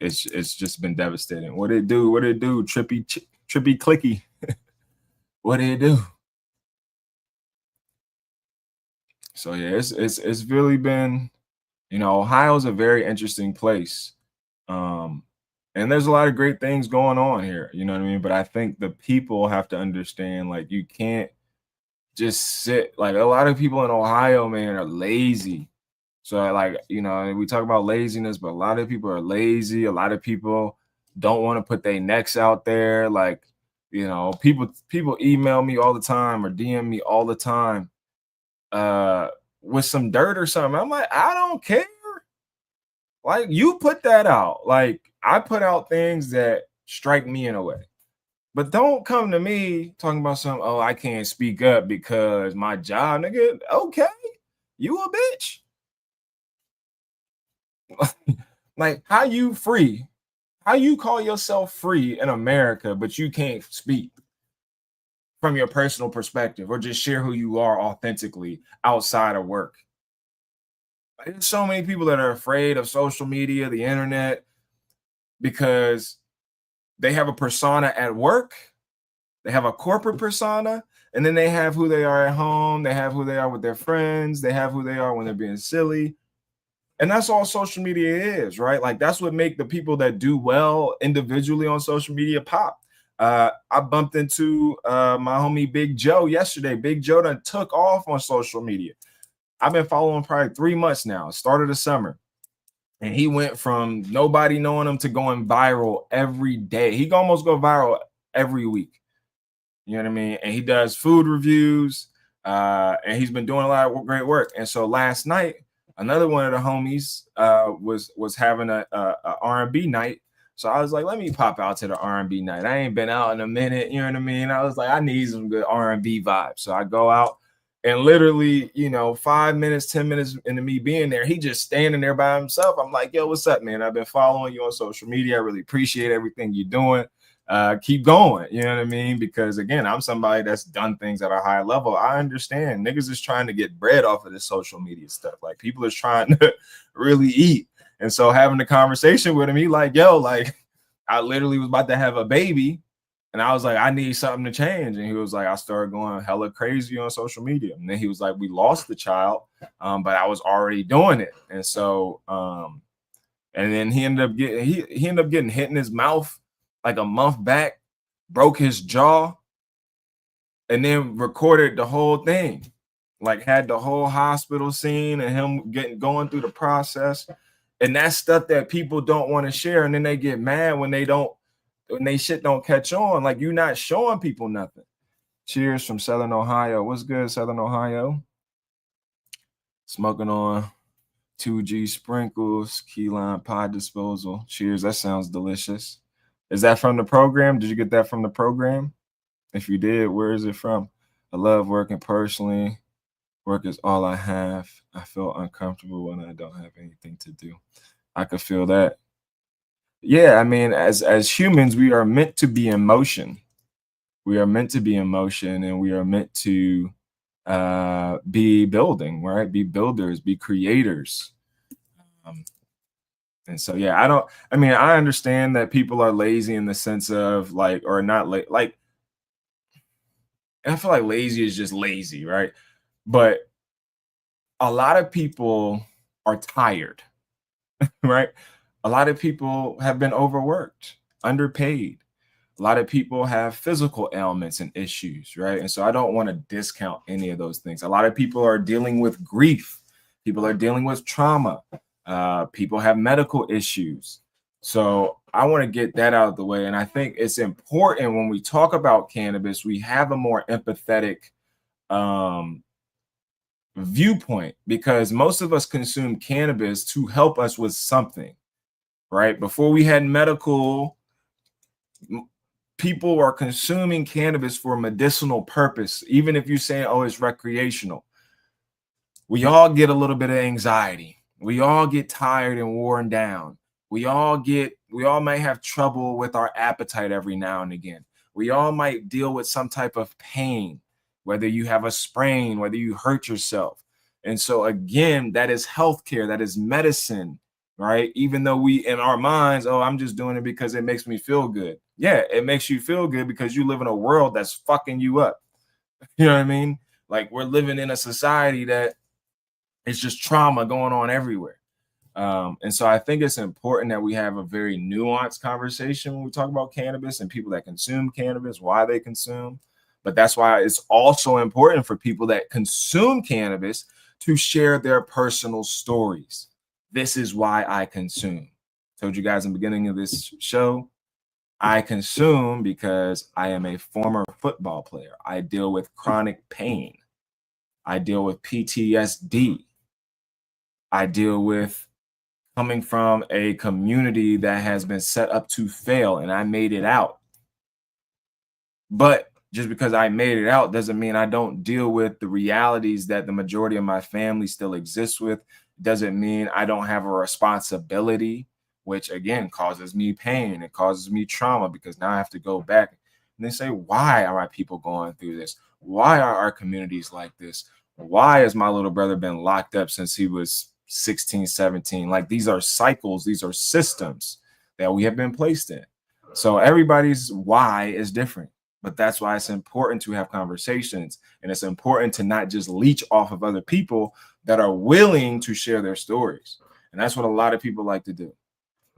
it's just been devastating. What did it do? Trippy clicky. What did it do? So yeah, it's really been, Ohio's a very interesting place. And there's a lot of great things going on here, you know what I mean? But I think the people have to understand, like, you can't just sit. Like, a lot of people in Ohio, man, are lazy. So like, we talk about laziness, but a lot of people are lazy. A lot of people don't want to put their necks out there. Like, people email me all the time or DM me all the time with some dirt or something. I'm like, I don't care. Like, you put that out. Like, I put out things that strike me in a way. But don't come to me talking about something, oh, I can't speak up because my job, nigga. Okay, you a bitch. Like, how you free? How you call yourself free in America, but you can't speak from your personal perspective or just share who you are authentically outside of work? There's so many people that are afraid of social media, the internet, because they have a persona at work, they have a corporate persona, and then they have who they are at home, they have who they are with their friends, they have who they are when they're being silly. And that's all social media is, right? Like, that's what make the people that do well individually on social media pop. I bumped into my homie Big Joe yesterday. Big Joe done took off on social media. I've been following probably 3 months now, start of the summer. And he went from nobody knowing him to going viral every day. He can almost go viral every week. You know what I mean? And he does food reviews, and he's been doing a lot of great work. And so last night, another one of the homies was having a R&B night. So I was like, let me pop out to the R&B night. I ain't been out in a minute. You know what I mean? I was like, I need some good R&B vibes. So I go out. And literally, 5 minutes, 10 minutes into me being there, he just standing there by himself. I'm like, yo, what's up, man? I've been following you on social media. I really appreciate everything you're doing. Keep going. You know what I mean? Because again, I'm somebody that's done things at a high level. I understand niggas is trying to get bread off of this social media stuff. Like people is trying to really eat. And so having the conversation with him, he like, yo, like I literally was about to have a baby. And I was like, I need something to change. And he was like, I started going hella crazy on social media. And then he was like, we lost the child, but I was already doing it. And so, and then he ended up getting hit in his mouth like a month back, broke his jaw, and then recorded the whole thing. Like had the whole hospital scene and him going through the process. And that's stuff that people don't want to share. And then they get mad when they shit don't catch on. Like you're not showing people nothing. Cheers from Southern Ohio. What's good, Southern Ohio? Smoking on 2G sprinkles, key lime pod disposal. Cheers. That sounds delicious. Is that from the program? Did you get that from the program? If you did, where is it from? I love working personally. Work is all I have. I feel uncomfortable when I don't have anything to do. I could feel that. Yeah, I mean, as humans, we are meant to be in motion. We are meant to be in motion, and we are meant to be building, right? Be builders, be creators. And so, yeah, I understand that people are lazy in the sense of like, or not like, I feel like lazy is just lazy, right? But a lot of people are tired, right? A lot of people have been overworked, underpaid. A lot of people have physical ailments and issues, right? And so I don't want to discount any of those things. A lot of people are dealing with grief. People are dealing with trauma. People have medical issues. So I want to get that out of the way. And I think it's important when we talk about cannabis, we have a more empathetic viewpoint, because most of us consume cannabis to help us with something, right? Before we had medical, people are consuming cannabis for medicinal purpose, even if you're saying, oh, it's recreational. We all get a little bit of anxiety. We all get tired and worn down. We all might have trouble with our appetite every now and again. We all might deal with some type of pain, whether you have a sprain, whether you hurt yourself. And so again, that is healthcare, that is medicine, right? Even though we in our minds, oh, I'm just doing it because it makes me feel good. Yeah, it makes you feel good because you live in a world that's fucking you up. You know what I mean? Like we're living in a society that it's just trauma going on everywhere. And so I think it's important that we have a very nuanced conversation when we talk about cannabis and people that consume cannabis, why they consume. But that's why it's also important for people that consume cannabis to share their personal stories. This is why I consume. Told you guys in the beginning of this show, I consume because I am a former football player. I deal with chronic pain. I deal with PTSD. I deal with coming from a community that has been set up to fail, and I made it out. But just because I made it out doesn't mean I don't deal with the realities that the majority of my family still exists with. Doesn't mean I don't have a responsibility, which again causes me pain. It causes me trauma because now I have to go back and they say, why are my people going through this? Why are our communities like this? Why has my little brother been locked up since he was 16, 17? Like these are cycles, these are systems that we have been placed in. So everybody's why is different. But that's why it's important to have conversations, and it's important to not just leech off of other people that are willing to share their stories. And that's what a lot of people like to do.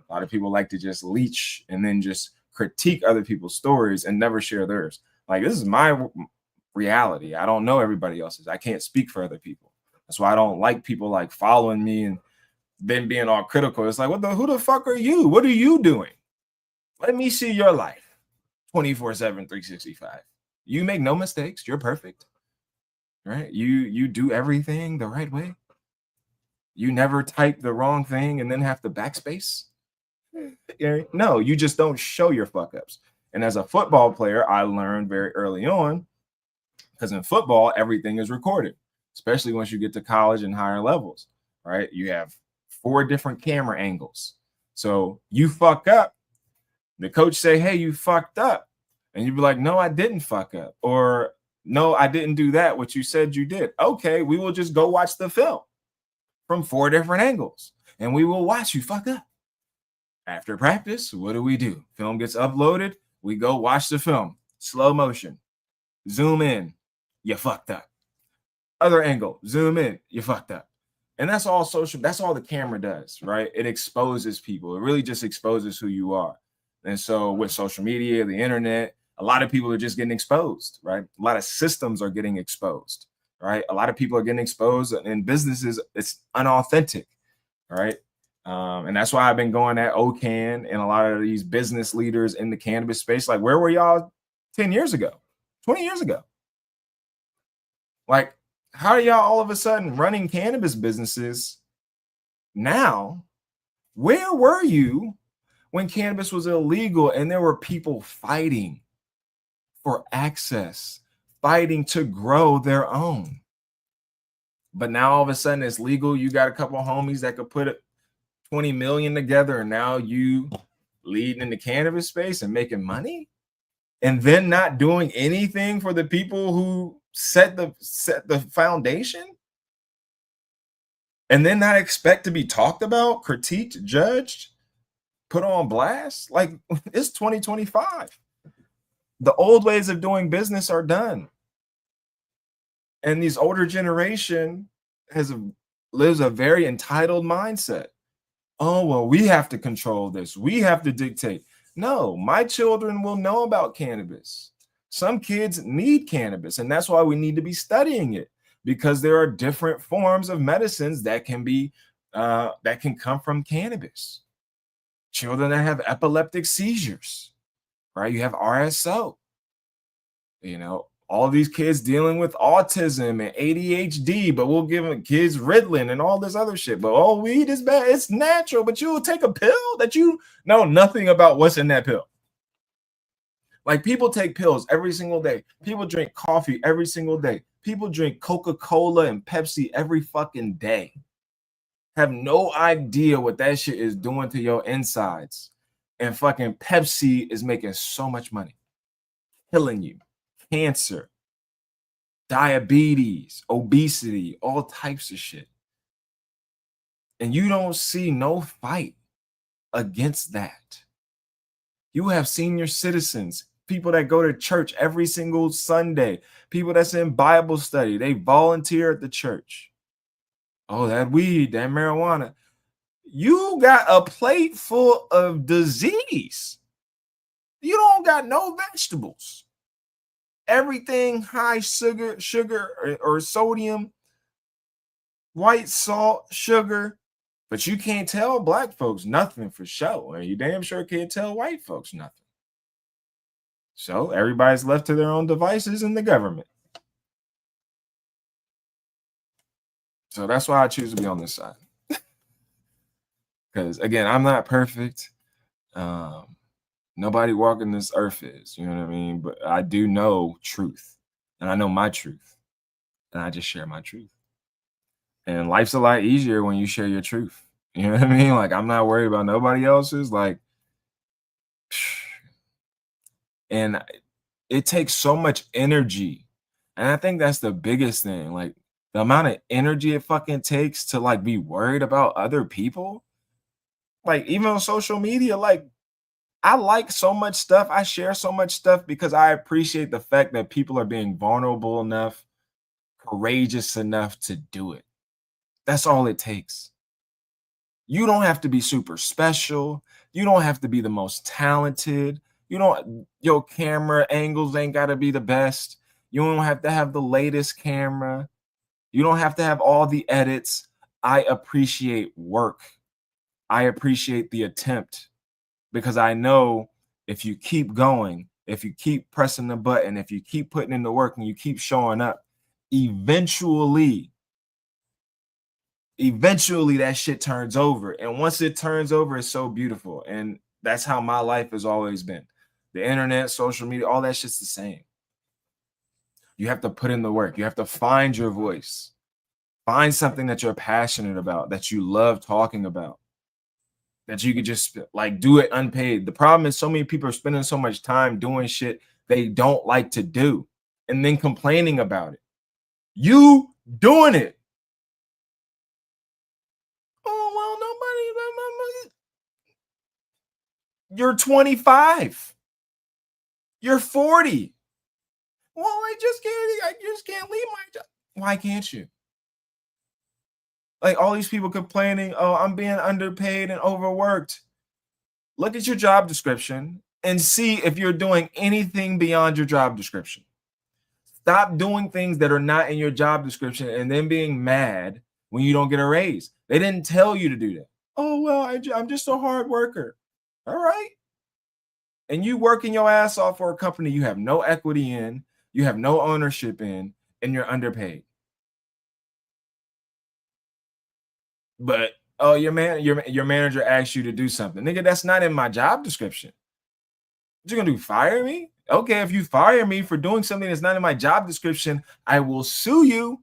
A lot of people like to just leech and then just critique other people's stories and never share theirs. Like, this is my reality. I don't know everybody else's. I can't speak for other people. That's why I don't like people like following me and then being all critical. It's like, who the fuck are you? What are you doing? Let me see your life 24/7, 365. You make no mistakes. You're perfect, right? You do everything the right way. You never type the wrong thing and then have to backspace. No, you just don't show your fuck ups. And as a football player, I learned very early on, because in football, everything is recorded, especially once you get to college and higher levels, right? You have 4 different camera angles. So you fuck up, the coach say, hey, you fucked up. And you'd be like, no, I didn't fuck up. Or no, I didn't do that, what you said you did. Okay, we will just go watch the film from 4 different angles and we will watch you fuck up. After practice, what do? Film gets uploaded. We go watch the film, slow motion, zoom in, you fucked up. Other angle, zoom in, you fucked up. And that's all social, that's all the camera does, right? It exposes people. It really just exposes who you are. And so with social media, the internet, a lot of people are just getting exposed, right? A lot of systems are getting exposed, right? A lot of people are getting exposed, and businesses, it's unauthentic, right? And that's why I've been going at OCAN and a lot of these business leaders in the cannabis space. Like, where were y'all 10 years ago, 20 years ago? Like, how are y'all all of a sudden running cannabis businesses now? Where were you when cannabis was illegal and there were people fighting for access, fighting to grow their own? But now all of a sudden it's legal. You got a couple of homies that could put 20 million together, and now you leading in the cannabis space and making money, and then not doing anything for the people who set the foundation, and then not expect to be talked about, critiqued, judged, put on blast. Like, it's 2025. The old ways of doing business are done. And these older generation lives a very entitled mindset. Oh, well, we have to control this. We have to dictate. No, my children will know about cannabis. Some kids need cannabis, and that's why we need to be studying it, because there are different forms of medicines that can come from cannabis. Children that have epileptic seizures, right? You have RSO. All these kids dealing with autism and ADHD, but we'll give them kids Ritalin and all this other shit. But weed is bad. It's natural, but you will take a pill that you know nothing about what's in that pill. Like, people take pills every single day. People drink coffee every single day. People drink Coca-Cola and Pepsi every fucking day. Have no idea what that shit is doing to your insides. And fucking Pepsi is making so much money, killing you. Cancer, diabetes, obesity, all types of shit. And you don't see no fight against that. You have senior citizens, people that go to church every single Sunday, people that's in Bible study, they volunteer at the church. Oh, that weed, that marijuana. You got a plate full of disease. You don't got no vegetables. Everything high sugar or sodium, white salt, sugar. But you can't tell black folks nothing for sure. And you damn sure can't tell white folks nothing. So everybody's left to their own devices in the government. So that's why I choose to be on this side. Because, again, I'm not perfect. Nobody walking this earth is, you know what I mean? But I do know truth, and I know my truth, and I just share my truth. And life's a lot easier when you share your truth. You know what I mean? Like, I'm not worried about nobody else's. Like, and it takes so much energy. And I think that's the biggest thing. Like, the amount of energy it fucking takes to, like, be worried about other people. Like, even on social media, like, I like so much stuff. I share so much stuff because I appreciate the fact that people are being vulnerable enough, courageous enough to do it. That's all it takes. You don't have to be super special. You don't have to be the most talented. Your camera angles ain't got to be the best. You don't have to have the latest camera. You don't have to have all the edits. I appreciate work. I appreciate the attempt, because I know if you keep going, if you keep pressing the button, if you keep putting in the work and you keep showing up, eventually that shit turns over. And once it turns over, it's so beautiful. And that's how my life has always been. The internet, social media, all that shit's the same. You have to put in the work. You have to find your voice. Find something that you're passionate about, that you love talking about, that you could just like do it unpaid. The problem is so many people are spending so much time doing shit they don't like to do and then complaining about it. You doing it. Oh, well, nobody. You're 25. You're 40. Well, I just can't leave my job. Why can't you? Like all these people complaining, oh, I'm being underpaid and overworked. Look at your job description and see if you're doing anything beyond your job description. Stop doing things that are not in your job description and then being mad when you don't get a raise. They didn't tell you to do that. Oh, well, I'm just a hard worker. All right. And you working your ass off for a company you have no equity in, you have no ownership in, and you're underpaid. But oh, your manager asked you to do something. Nigga, that's not in my job description. What you gonna do? Fire me? Okay, if you fire me for doing something that's not in my job description, I will sue you.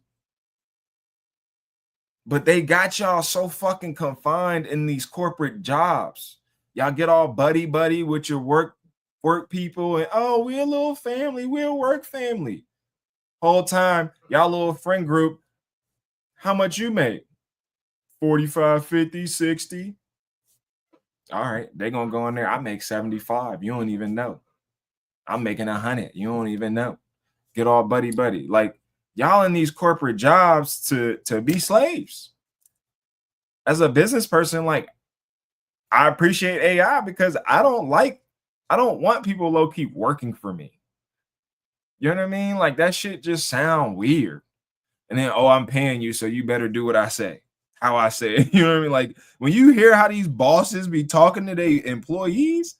But they got y'all so fucking confined in these corporate jobs. Y'all get all buddy with your work people, and oh, we're a little family, we're a work family. Whole time, y'all little friend group, how much you make? 45, 50, 60. All right, they're gonna go in there. I make 75. You don't even know. I'm making 100. You don't even know. Get all buddy. Like y'all in these corporate jobs to be slaves. As a business person, like I appreciate AI because I don't want people low key working for me. You know what I mean? Like that shit just sound weird. And then, oh, I'm paying you, so you better do what I say, how I say it. You know what I mean? Like when you hear how these bosses be talking to their employees,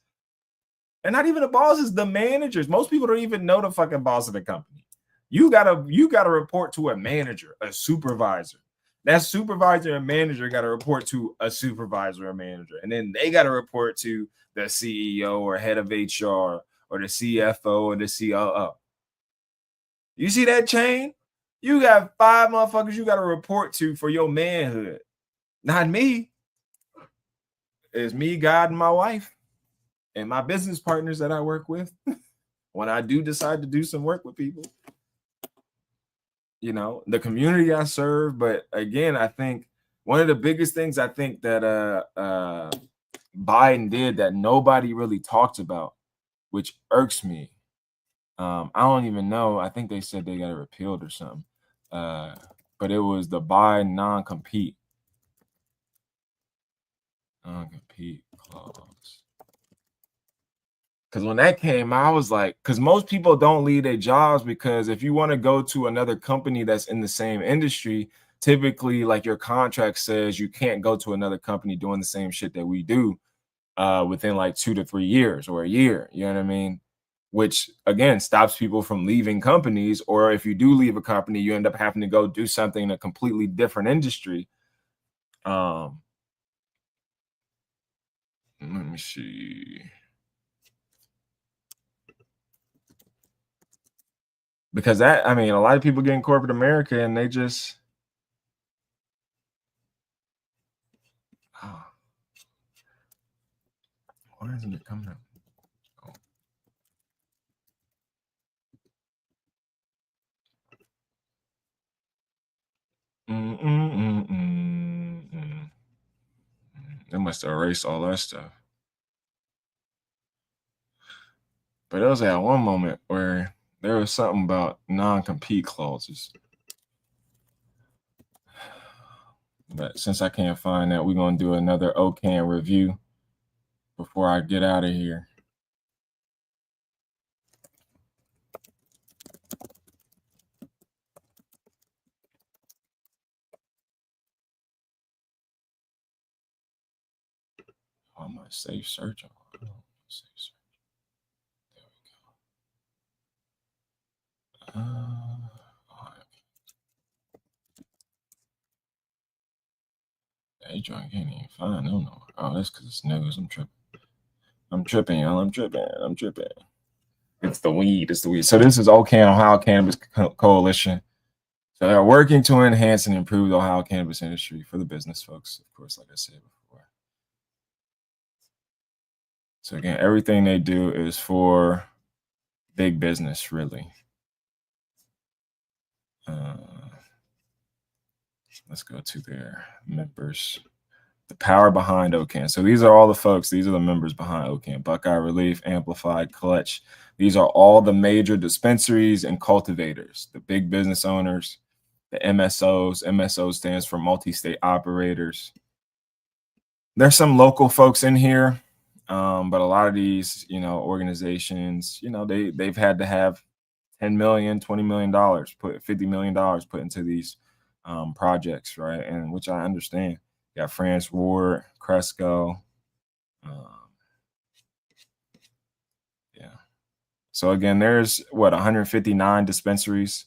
and not even the bosses, the managers. Most people don't even know the fucking boss of the company. You gotta report to a manager, a supervisor. That supervisor and manager got to report to a supervisor or manager, and then they got to report to the CEO or head of HR or the CFO or the COO. You see that chain? You got 5 motherfuckers you got to report to for your manhood. Not me. It's me, God, and my wife, and my business partners that I work with. When I do decide to do some work with people, you know, the community I serve. But again, I think one of the biggest things I think that Biden did that nobody really talked about, which irks me. I don't even know. I think they said they got it repealed or something. But it was the Biden non-compete clause. Because when that came, I was like, because most people don't leave their jobs because if you want to go to another company that's in the same industry, typically like your contract says you can't go to another company doing the same shit that we do within like 2 to 3 years or a year. You know what I mean? Which again stops people from leaving companies, or if you do leave a company, you end up having to go do something in a completely different industry. Let me see. Because that, I mean, a lot of people get in corporate America and they just, why isn't it coming up? Oh. They must have erased all that stuff. But there was at one moment where there was something about non-compete clauses. But since I can't find that, we're going to do another OCAN review before I get out of here. Oh, my safe search. Safe search. There we go. Hey, John, can't even find no. Oh, that's because it's news. I'm tripping, y'all. I'm tripping. It's the weed. So this is OCAN, Ohio Cannabis Coalition. So they're working to enhance and improve the Ohio cannabis industry for the business folks, of course, like I said before. So again, everything they do is for big business, really. Let's go to their members. The power behind OCAN. So these are all the folks. These are the members behind OCAN. Buckeye Relief, Amplified, Clutch. These are all the major dispensaries and cultivators, the big business owners, the MSOs. MSO stands for multi-state operators. There's some local folks in here, but a lot of these, organizations, they've had to have $10 million, $20 million, put $50 million put into these projects, right? And which I understand. You got France Ward, Cresco. Yeah. So again, there's 159 dispensaries.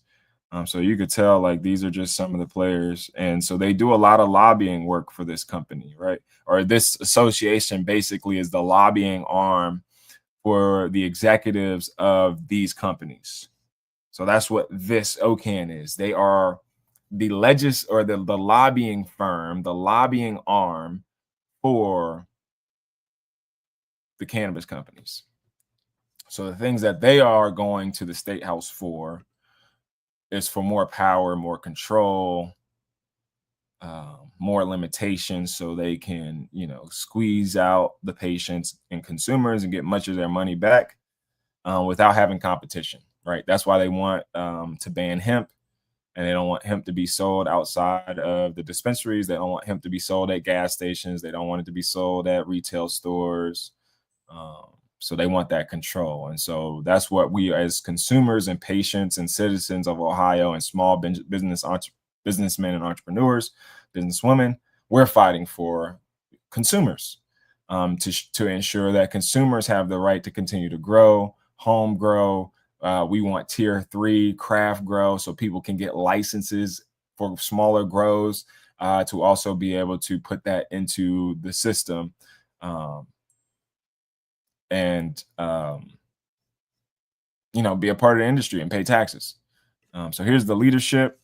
So you could tell like these are just some of the players. And so they do a lot of lobbying work for this company, right? Or this association basically is the lobbying arm for the executives of these companies. So that's what this OCAN is. They are the the lobbying firm, the lobbying arm for the cannabis companies. So the things that they are going to the state house for is for more power, more control, more limitations, so they can, squeeze out the patients and consumers and get much of their money back without having competition, right? That's why they want to ban hemp. And they don't want hemp to be sold outside of the dispensaries. They don't want hemp to be sold at gas stations. They don't want it to be sold at retail stores. So they want that control. And so that's what we as consumers and patients and citizens of Ohio and small businessmen and entrepreneurs, businesswomen, we're fighting for consumers to ensure that consumers have the right to continue to grow, home grow. We want tier 3 craft grow so people can get licenses for smaller grows to also be able to put that into the system and be a part of the industry and pay taxes. So here's the leadership.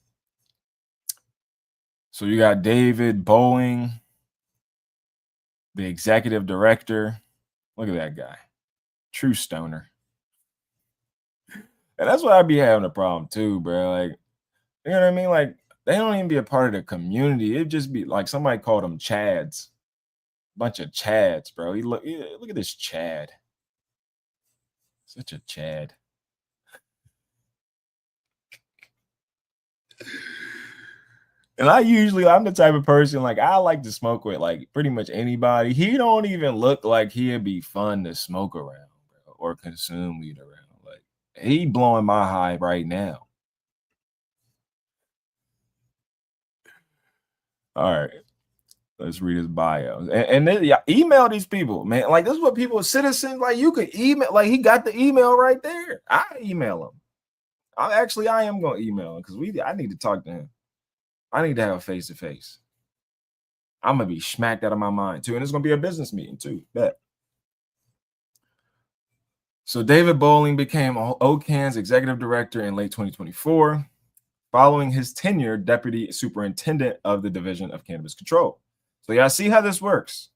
So you got David Bowling, the executive director. Look at that guy. True stoner. And that's what I'd be having a problem too, bro. Like, you know what I mean? Like, they don't even be a part of the community. It'd just be like somebody called them Chads. Bunch of Chads, bro. Look at this Chad. Such a Chad. And I'm the type of person, like, I like to smoke with, like, pretty much anybody. He don't even look like he'd be fun to smoke around, bro, or consume weed around. Like, he blowing my high right now. All right. Let's read his bio. And then email these people, man. Like, this is what people, citizens, like, you could email, like, he got the email right there. I email him. I am going to email him because I need to talk to him. I need to have a face-to-face. I'm going to be smacked out of my mind, too. And it's going to be a business meeting, too. Bet. So David Bowling became OCAN's executive director in late 2024, following his tenure deputy superintendent of the Division of Cannabis Control. So y'all see how this works.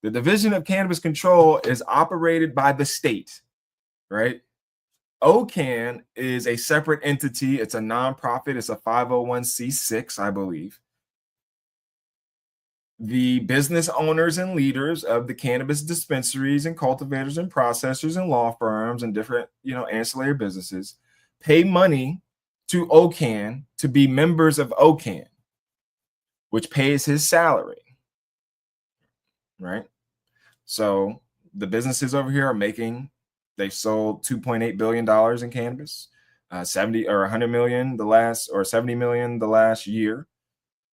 The Division of Cannabis Control is operated by the state, right? OCAN is a separate entity. It's a nonprofit. It's a 501c6, I believe. The business owners and leaders of the cannabis dispensaries and cultivators and processors and law firms and different, ancillary businesses pay money to OCAN to be members of OCAN, which pays his salary, right? So the businesses over here they've sold $2.8 billion in cannabis, 70 or 100 million 70 million the last year,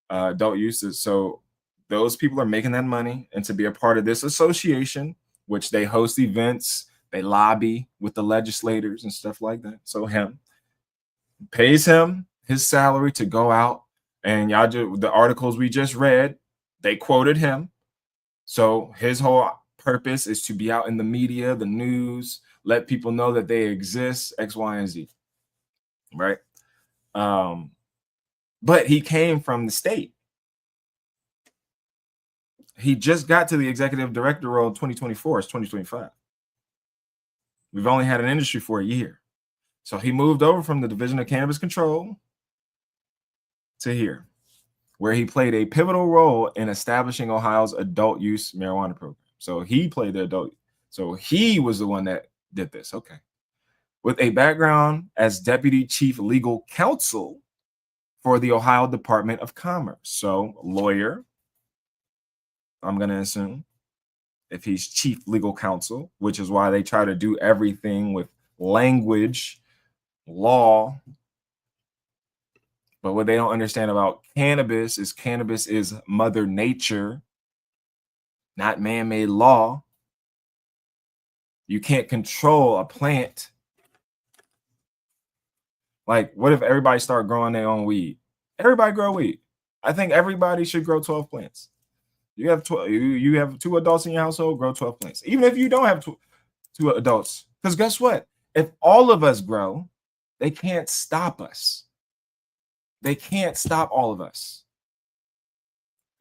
adult use. So those people are making that money, and to be a part of this association, which they host events, they lobby with the legislators and stuff like that. So him pays him his salary to go out, and y'all just, the articles we just read, they quoted him. So his whole purpose is to be out in the media, the news, let people know that they exist, X, Y, and Z, right? But he came from the state. He just got to the executive director role in 2024. It's 2025. We've only had an industry for a year. So he moved over from the Division of Cannabis Control to here, where he played a pivotal role in establishing Ohio's adult use marijuana program. So he played the adult. So he was the one that did this. Okay. With a background as Deputy Chief Legal Counsel for the Ohio Department of Commerce. So lawyer, I'm going to assume, if he's Chief Legal Counsel, which is why they try to do everything with language, law. But what they don't understand about cannabis is Mother Nature, not man-made law. You can't control a plant. Like, what if everybody start growing their own weed? Everybody grow weed. I think everybody should grow 12 plants. You have 12. You have 2 adults in your household, grow 12 plants. Even if you don't have two adults, because guess what? If all of us grow, they can't stop us. They can't stop all of us.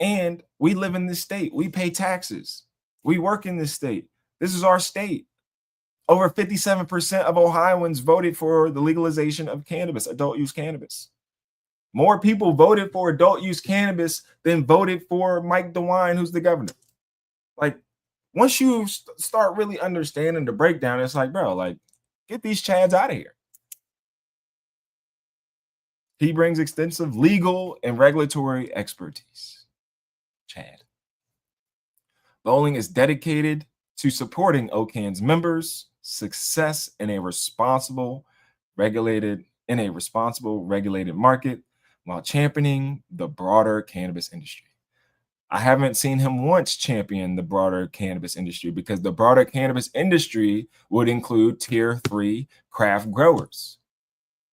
And we live in this state. We pay taxes. We work in this state. This is our state. Over 57% of Ohioans voted for the legalization of cannabis, adult use cannabis. More people voted for adult use cannabis than voted for Mike DeWine, who's the governor. Like, once you start really understanding the breakdown, it's like, bro, like, get these Chads out of here. He brings extensive legal and regulatory expertise. Chad. Bowling is dedicated to supporting OCAN's members' success in a responsible, regulated market while championing the broader cannabis industry. I haven't seen him once champion the broader cannabis industry, because the broader cannabis industry would include tier 3 craft growers.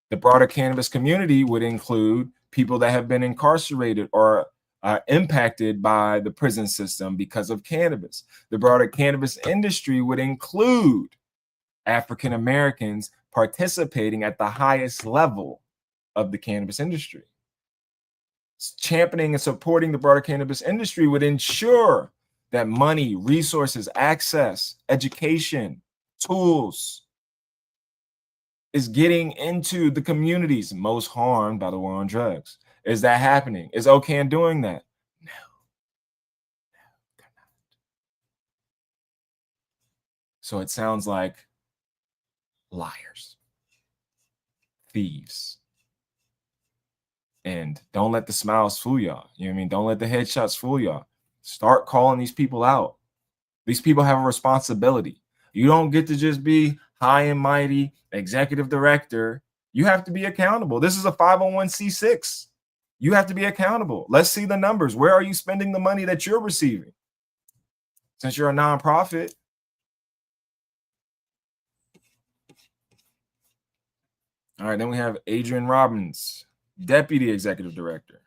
The broader cannabis community would include people that have been incarcerated or impacted by the prison system because of cannabis. The broader cannabis industry would include African Americans participating at the highest level of the cannabis industry. Championing and supporting the broader cannabis industry would ensure that money, resources, access, education, tools is getting into the communities most harmed by the war on drugs. Is that happening? Is OCAN doing that? No, they're not. So it sounds like liars, thieves. And don't let the smiles fool y'all. You know what I mean? Don't let the headshots fool y'all. Start calling these people out. These people have a responsibility. You don't get to just be high and mighty executive director. You have to be accountable. This is a 501c6. You have to be accountable. Let's see the numbers. Where are you spending the money that you're receiving? Since you're a nonprofit. All right, then we have Adrienne Robbins, Deputy Executive Director.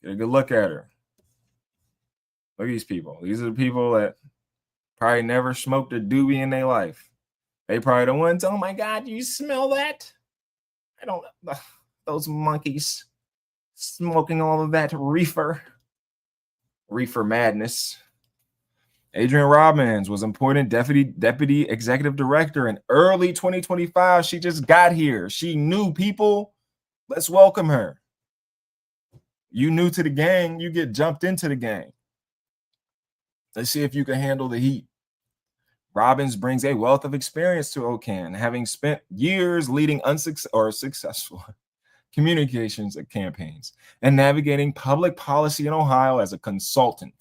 Get a good look at her. Look at these people. These are the people that probably never smoked a doobie in their life. They probably the ones, oh my God, you smell that? I don't know. Those monkeys smoking all of that reefer madness. Adrienne Robbins was appointed Deputy Executive Director in early 2025. She just got here. She knew people. Let's welcome her. You new to the gang, you get jumped into the gang. Let's see if you can handle the heat. Robbins brings a wealth of experience to OCAN, having spent years leading successful communications campaigns and navigating public policy in Ohio as a consultant.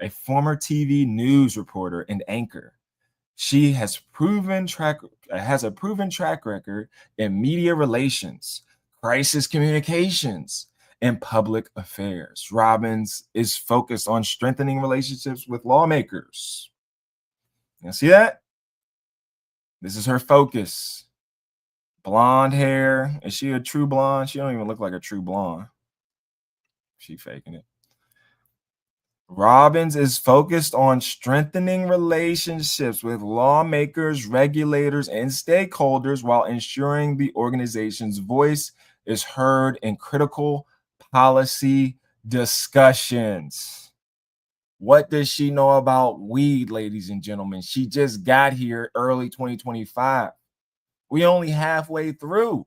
A former TV news reporter and anchor, she has a proven track record in media relations, crisis communications, in public affairs. Robbins is focused on strengthening relationships with lawmakers. You see that? This is her focus. Blonde hair. Is she a true blonde? She don't even look like a true blonde. She faking it. Robbins is focused on strengthening relationships with lawmakers, regulators, and stakeholders while ensuring the organization's voice is heard in critical policy discussions. What does she know about weed, ladies and gentlemen? She just got here early 2025. We only halfway through.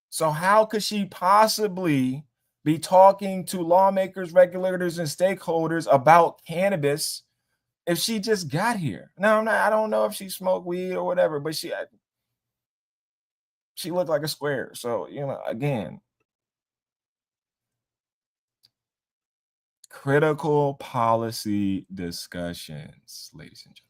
So how could she possibly be talking to lawmakers, regulators, and stakeholders about cannabis if she just got here? Now, I don't know if she smoked weed or whatever, but she looked like a square. So, again, critical policy discussions, ladies and gentlemen.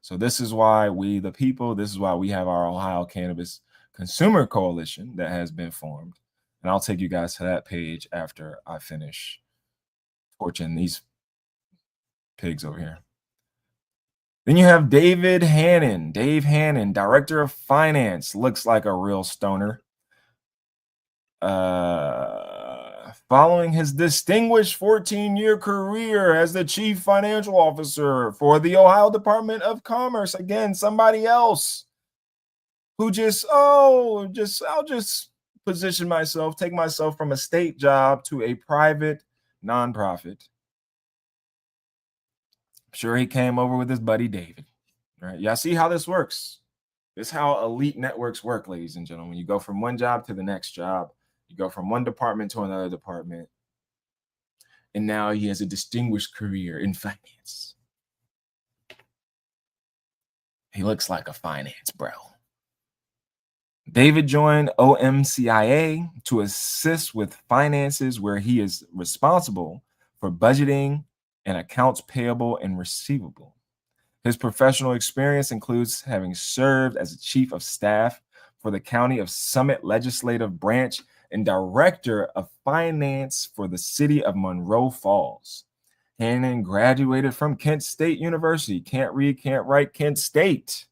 So this is why we, the people, this is why we have our Ohio Cannabis Consumer Coalition that has been formed. And I'll take you guys to that page after I finish torching these pigs over here. Then you have Dave Hannon, Director of Finance, looks like a real stoner. Following his distinguished 14-year career as the Chief Financial Officer for the Ohio Department of Commerce. Again, somebody else who I'll just position myself, take myself from a state job to a private nonprofit. I'm sure he came over with his buddy David. Right? Y'all see how this works? This is how elite networks work, ladies and gentlemen. You go from one job to the next job. You go from one department to another department. And now he has a distinguished career in finance. He looks like a finance bro. David joined OMCIA to assist with finances, where he is responsible for budgeting and accounts payable and receivable. His professional experience includes having served as a chief of staff for the County of Summit Legislative Branch and director of finance for the city of Monroe Falls. Hannon graduated from Kent State University. Can't read, can't write, Kent State.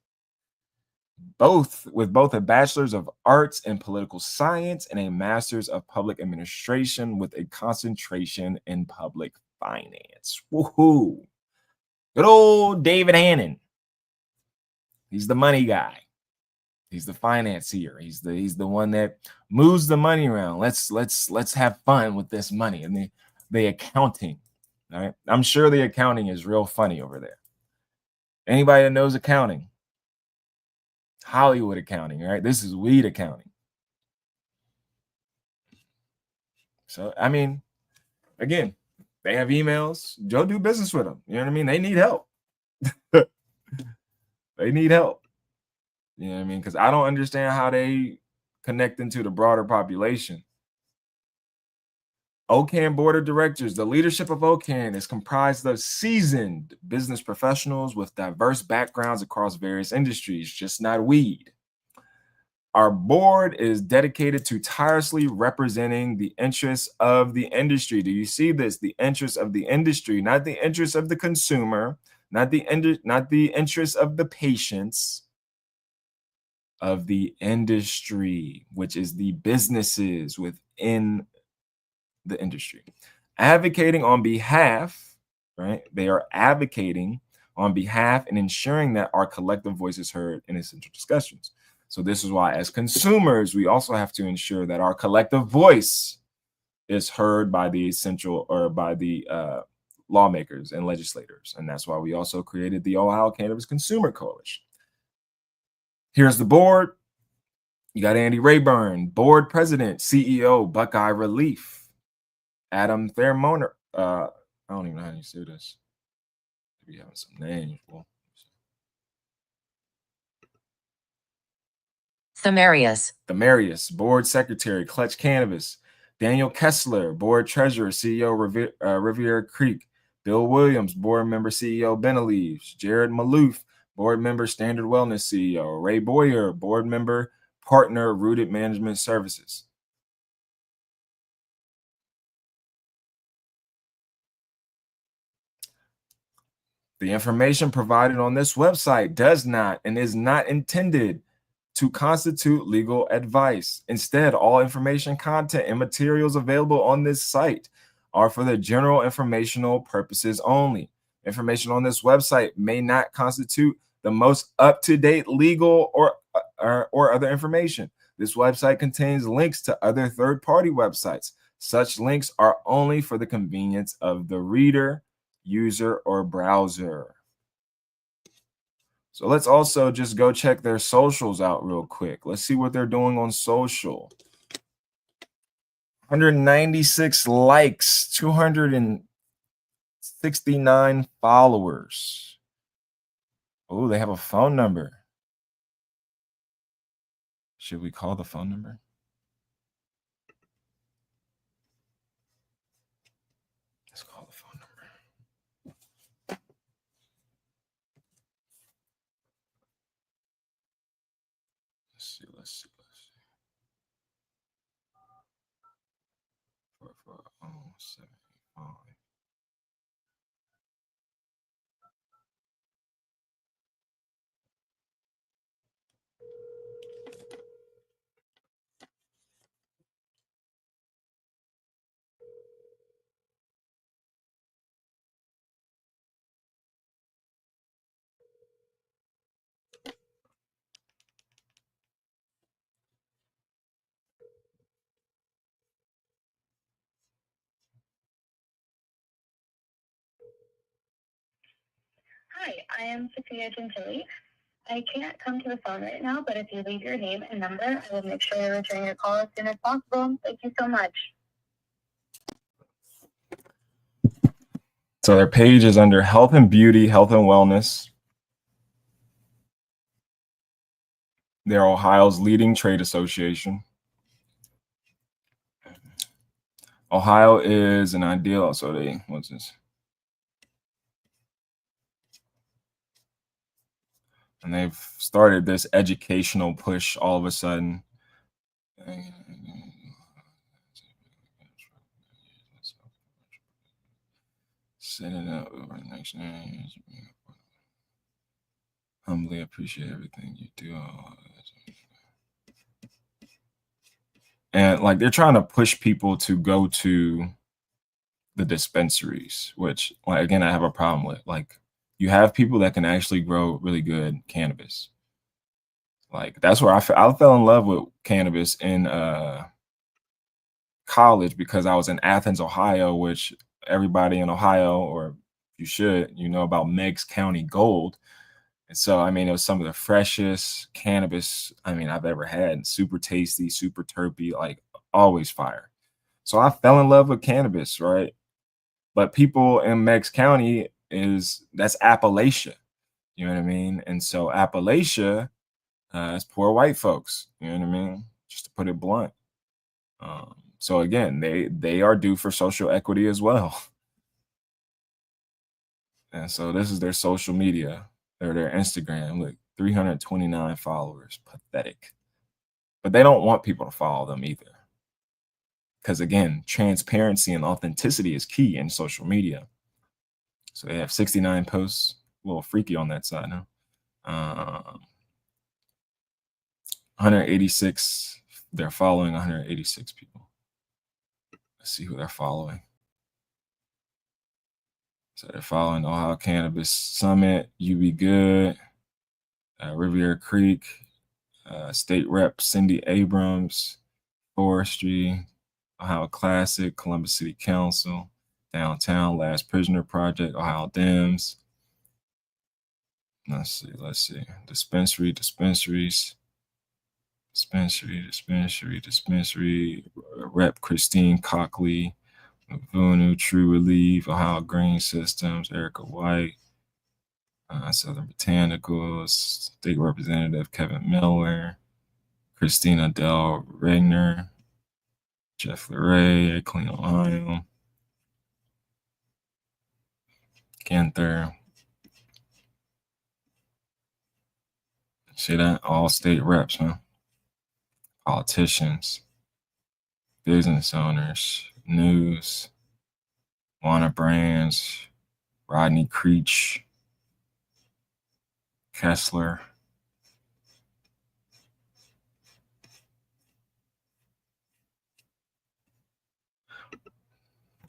With both a bachelor's of arts in political science and a master's of public administration with a concentration in public finance. Woohoo! Good old David Hannon. He's the money guy. He's the financier. He's the one that moves the money around. Let's have fun with this money and the accounting. All right. I'm sure the accounting is real funny over there. Anybody that knows accounting, Hollywood accounting, right? This is weed accounting. So, I mean, again, they have emails. Joe, do business with them. You know what I mean? They need help. They need help. You know what I mean? Because I don't understand how they connect into the broader population. OCAN Board of Directors. The leadership of OCAN is comprised of seasoned business professionals with diverse backgrounds across various industries, just not weed. Our board is dedicated to tirelessly representing the interests of the industry. Do you see this? The interests of the industry, not the interests of the consumer, not the interests of the patients, of the industry, which is the businesses within the industry. Advocating on behalf, right? They are advocating on behalf and ensuring that our collective voice is heard in essential discussions. So this is why, as consumers, we also have to ensure that our collective voice is heard by the essential or by the lawmakers and legislators. And that's why we also created the Ohio Cannabis Consumer Coalition. Here's the board. You got Andy Rayburn, board president, CEO, Buckeye Relief. Adam Thermoner. I don't even know how you say this. Maybe having some names. Well, Thamarius, board secretary, Clutch Cannabis. Daniel Kessler, board treasurer, CEO, Riviera Creek. Bill Williams, board member, CEO, Benaleaves. Jared Maloof, board member, Standard Wellness CEO. Ray Boyer, board member, partner, Rooted Management Services. The information provided on this website does not and is not intended to constitute legal advice. Instead, all information, content, and materials available on this site are for the general informational purposes only. Information on this website may not constitute the most up-to-date legal or other information. This website contains links to other third-party websites. Such links are only for the convenience of the reader, user, or browser. So let's also just go check their socials out real quick. Let's see what they're doing on social. 196 likes, 269 followers. Oh, they have a phone number. Should we call the phone number? Let's call the phone number. Let's see. 44075. Hi, I am Sophia Gentili. I can't come to the phone right now, but if you leave your name and number, I will make sure to return your call as soon as possible. Thank you so much. So their page is under Health and Beauty, Health and Wellness. They're Ohio's leading trade association. Ohio is an ideal, so what's this? And they've started this educational push all of a sudden. Set it up over the next years. Humbly appreciate everything you do. And like they're trying to push people to go to the dispensaries, which like again I have a problem with. Like you have people that can actually grow really good cannabis. Like that's where I fell in love with cannabis in college because I was in Athens, Ohio, which everybody in Ohio, or you should, you know about Meigs County Gold. And so, I mean, it was some of the freshest cannabis, I mean, I've ever had. Super tasty, super terpy, like always fire. So I fell in love with cannabis, right? But people in Meigs County that's Appalachia. You know what I mean? And so Appalachia is poor white folks. You know what I mean? Just to put it blunt. So again, they are due for social equity as well. And so this is their social media or their Instagram. Look, 329 followers. Pathetic. But they don't want people to follow them either. Because again, transparency and authenticity is key in social media. So they have 69 posts. A little freaky on that side, huh? 186. They're following 186 people. Let's see who they're following. So they're following Ohio Cannabis Summit, You Be Good, Riviera Creek, State Rep Cindy Abrams, Forestry, Ohio Classic, Columbus City Council, Downtown, Last Prisoner Project, Ohio Dems. Let's see. Dispensaries. Rep Christine Cockley, Vunu, True Relief, Ohio Green Systems, Erica White, Southern Botanicals, State Representative Kevin Miller, Christina Del Regner, Jeff Leray, Clean Ohio, Ganther. See that? All state reps, huh? Politicians, business owners, news, Warner Brands, Rodney Creech, Kessler.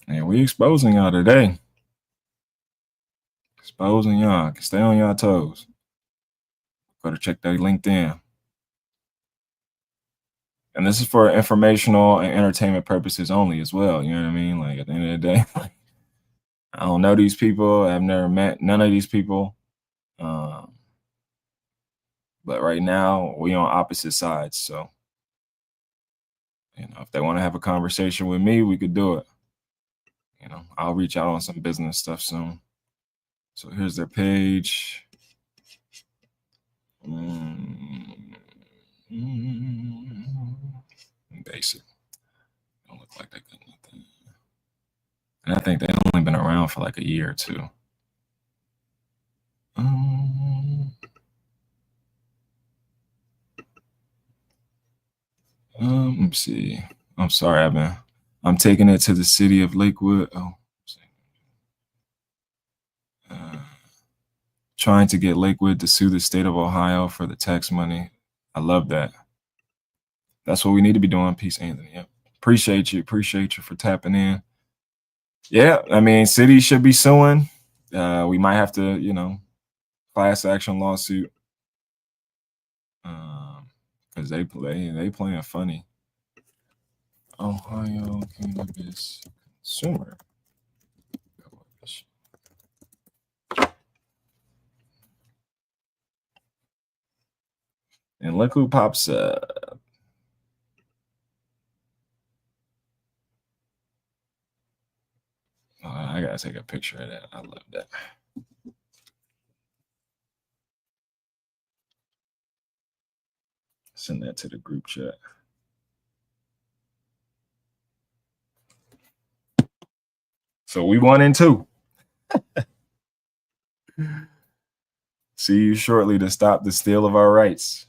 And we exposing y'all today. Exposing y'all. Stay on y'all toes. Go to check that LinkedIn. And this is for informational and entertainment purposes only as well. You know what I mean? Like at the end of the day, I don't know these people. I've never met none of these people. But right now we on opposite sides. So, you know, if they want to have a conversation with me, we could do it. You know, I'll reach out on some business stuff soon. So here's their page. Basic. Don't look like they got nothing. And I think they've only been around for like a year or two. Let me see. I'm sorry, I'm taking it to the city of Lakewood. Trying to get Lakewood to sue the state of Ohio for the tax money. I love that. That's what we need to be doing. Peace, Anthony. Yep. Appreciate you for tapping in. Yeah, I mean, cities should be suing. We might have to, you know, class action lawsuit. Because they playing funny. Ohio Cannabis Consumer Coalition. And look who pops up. Oh, I gotta take a picture of that. I love that. Send that to the group chat. So we 1 and 2. See you shortly to stop the steal of our rights.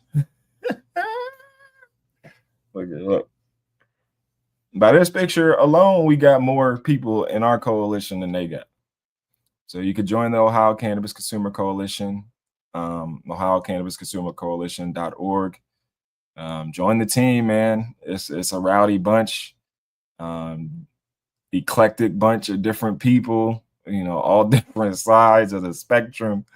Look. By this picture alone, we got more people in our coalition than they got. So you could join the Ohio Cannabis Consumer Coalition, OhioCannabisConsumerCoalition.org. Join the team, man. It's a rowdy bunch, eclectic bunch of different people, you know, all different sides of the spectrum.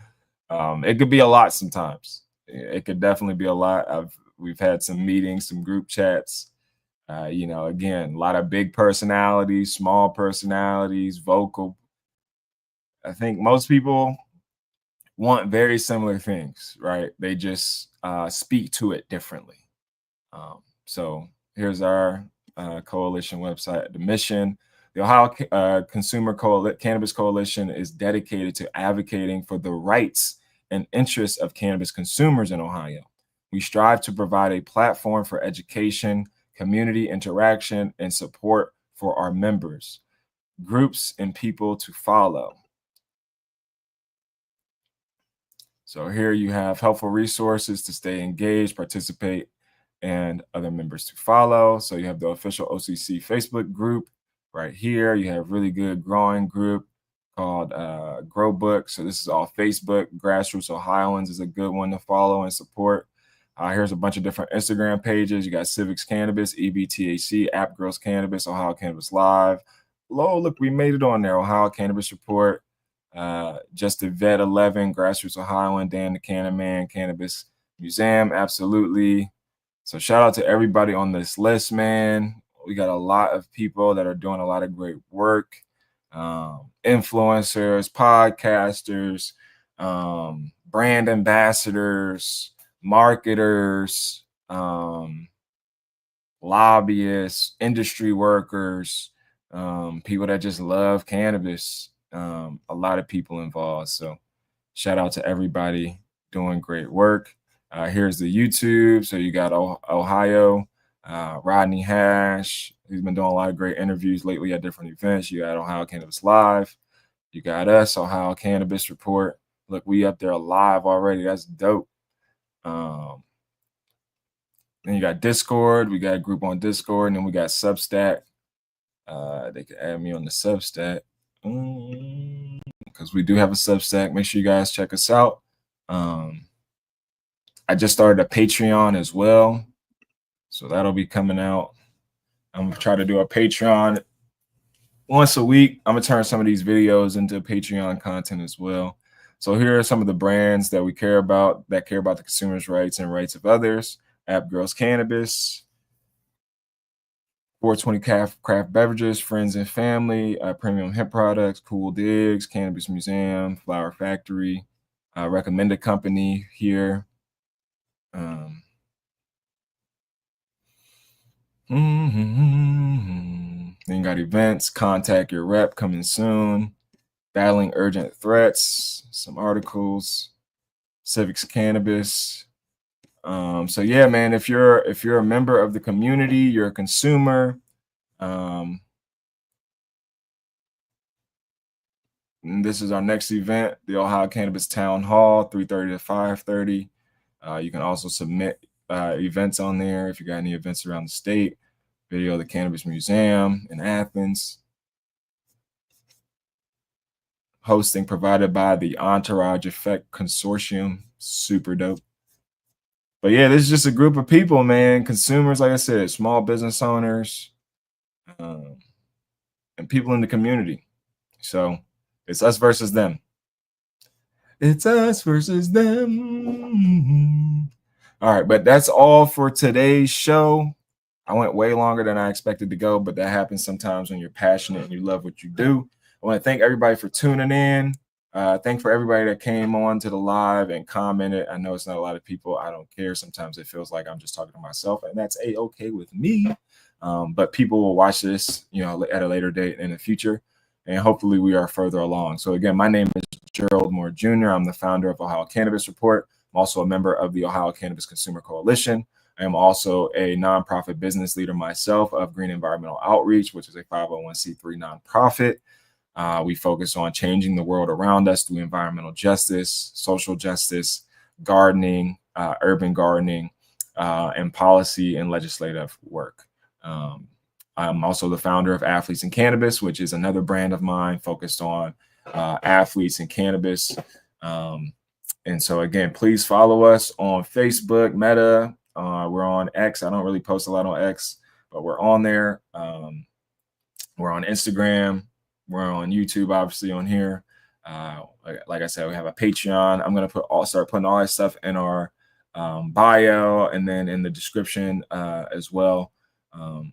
It could be a lot sometimes. It could definitely be a lot. We've had some meetings, some group chats. You know, again, a lot of big personalities, small personalities, vocal. I think most people want very similar things, right? They just speak to it differently. So here's our coalition website. The mission: the Ohio Cannabis Coalition is dedicated to advocating for the rights and interests of cannabis consumers in Ohio. We strive to provide a platform for education, community interaction, and support for our members, groups, and people to follow. So here you have helpful resources to stay engaged, participate, and other members to follow. So you have the official OCC Facebook group right here. You have really good growing group called Grow Book. So this is all Facebook. Grassroots Ohioans is a good one to follow and support. Here's a bunch of different Instagram pages. You got Civics Cannabis, EBTHC, App Girls Cannabis, Ohio Cannabis Live. Look, we made it on there. Ohio Cannabis Report. Just a Vet 11, Grassroots Ohioan, Dan the Cannon Man, Cannabis Museum, absolutely. So shout out to everybody on this list, man. We got a lot of people that are doing a lot of great work. Influencers, podcasters, brand ambassadors, marketers, lobbyists, industry workers, people that just love cannabis. A lot of people involved. So shout out to everybody doing great work. Here's the YouTube. So you got Ohio, Rodney Hash. He's been doing a lot of great interviews lately at different events. You got Ohio Cannabis Live. You got us, Ohio Cannabis Report. Look, we up there live already. That's dope. Then you got Discord. We got a group on Discord. And then we got Substack. They can add me on the Substack. Because we do have a Substack. Make sure you guys check us out. I just started a Patreon as well, so that'll be coming out. I'm gonna try to do a Patreon once a week. I'm gonna turn some of these videos into Patreon content as well. So here are some of the brands that we care about, that care about the consumers' rights and rights of others. App Girls Cannabis, 420 Craft Beverages, Friends and Family, Premium Hemp Products, Cool Digs, Cannabis Museum, Flower Factory, Recommended Company here. Then you got events, Contact Your Rep coming soon, Battling Urgent Threats, some articles, Civics Cannabis. So yeah, man, if you're a member of the community, you're a consumer. And this is our next event, the Ohio Cannabis Town Hall, 3:30 to 5:30. You can also submit events on there if you got any events around the state. Video of the Cannabis Museum in Athens. Hosting provided by the Entourage Effect Consortium. Super dope. But yeah, this is just a group of people, man. Consumers, like I said, small business owners, and people in the community. So it's us versus them. It's us versus them. All right, but that's all for today's show. I went way longer than I expected to go, but that happens sometimes when you're passionate and you love what you do. I want to thank everybody for tuning in. Thank for everybody that came on to the live and commented. I know it's not a lot of people. I don't care. Sometimes it feels like I'm just talking to myself, and that's a-okay with me. But people will watch this, at a later date in the future, and hopefully we are further along. So again, my name is Gerald Moore Jr. I'm the founder of Ohio Cannabis Report. I'm also a member of the Ohio Cannabis Consumer Coalition. I am also a nonprofit business leader myself of Green Environmental Outreach, which is a 501c3 nonprofit. We focus on changing the world around us through environmental justice, social justice, gardening, urban gardening, and policy and legislative work. I'm also the founder of Athletes in Cannabis, which is another brand of mine focused on athletes and cannabis. And so again, please follow us on Facebook, Meta. We're on X. I don't really post a lot on X, but we're on there. We're on Instagram. We're on YouTube, obviously, on here. Like I said, we have a Patreon. I'm going to start putting all that stuff in our bio and then in the description as well.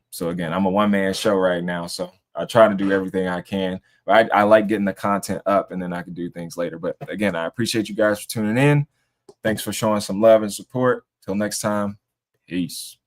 So again, I'm a one-man show right now, so I try to do everything I can. But I like getting the content up, and then I can do things later. But again, I appreciate you guys for tuning in. Thanks for showing some love and support. Till next time, peace.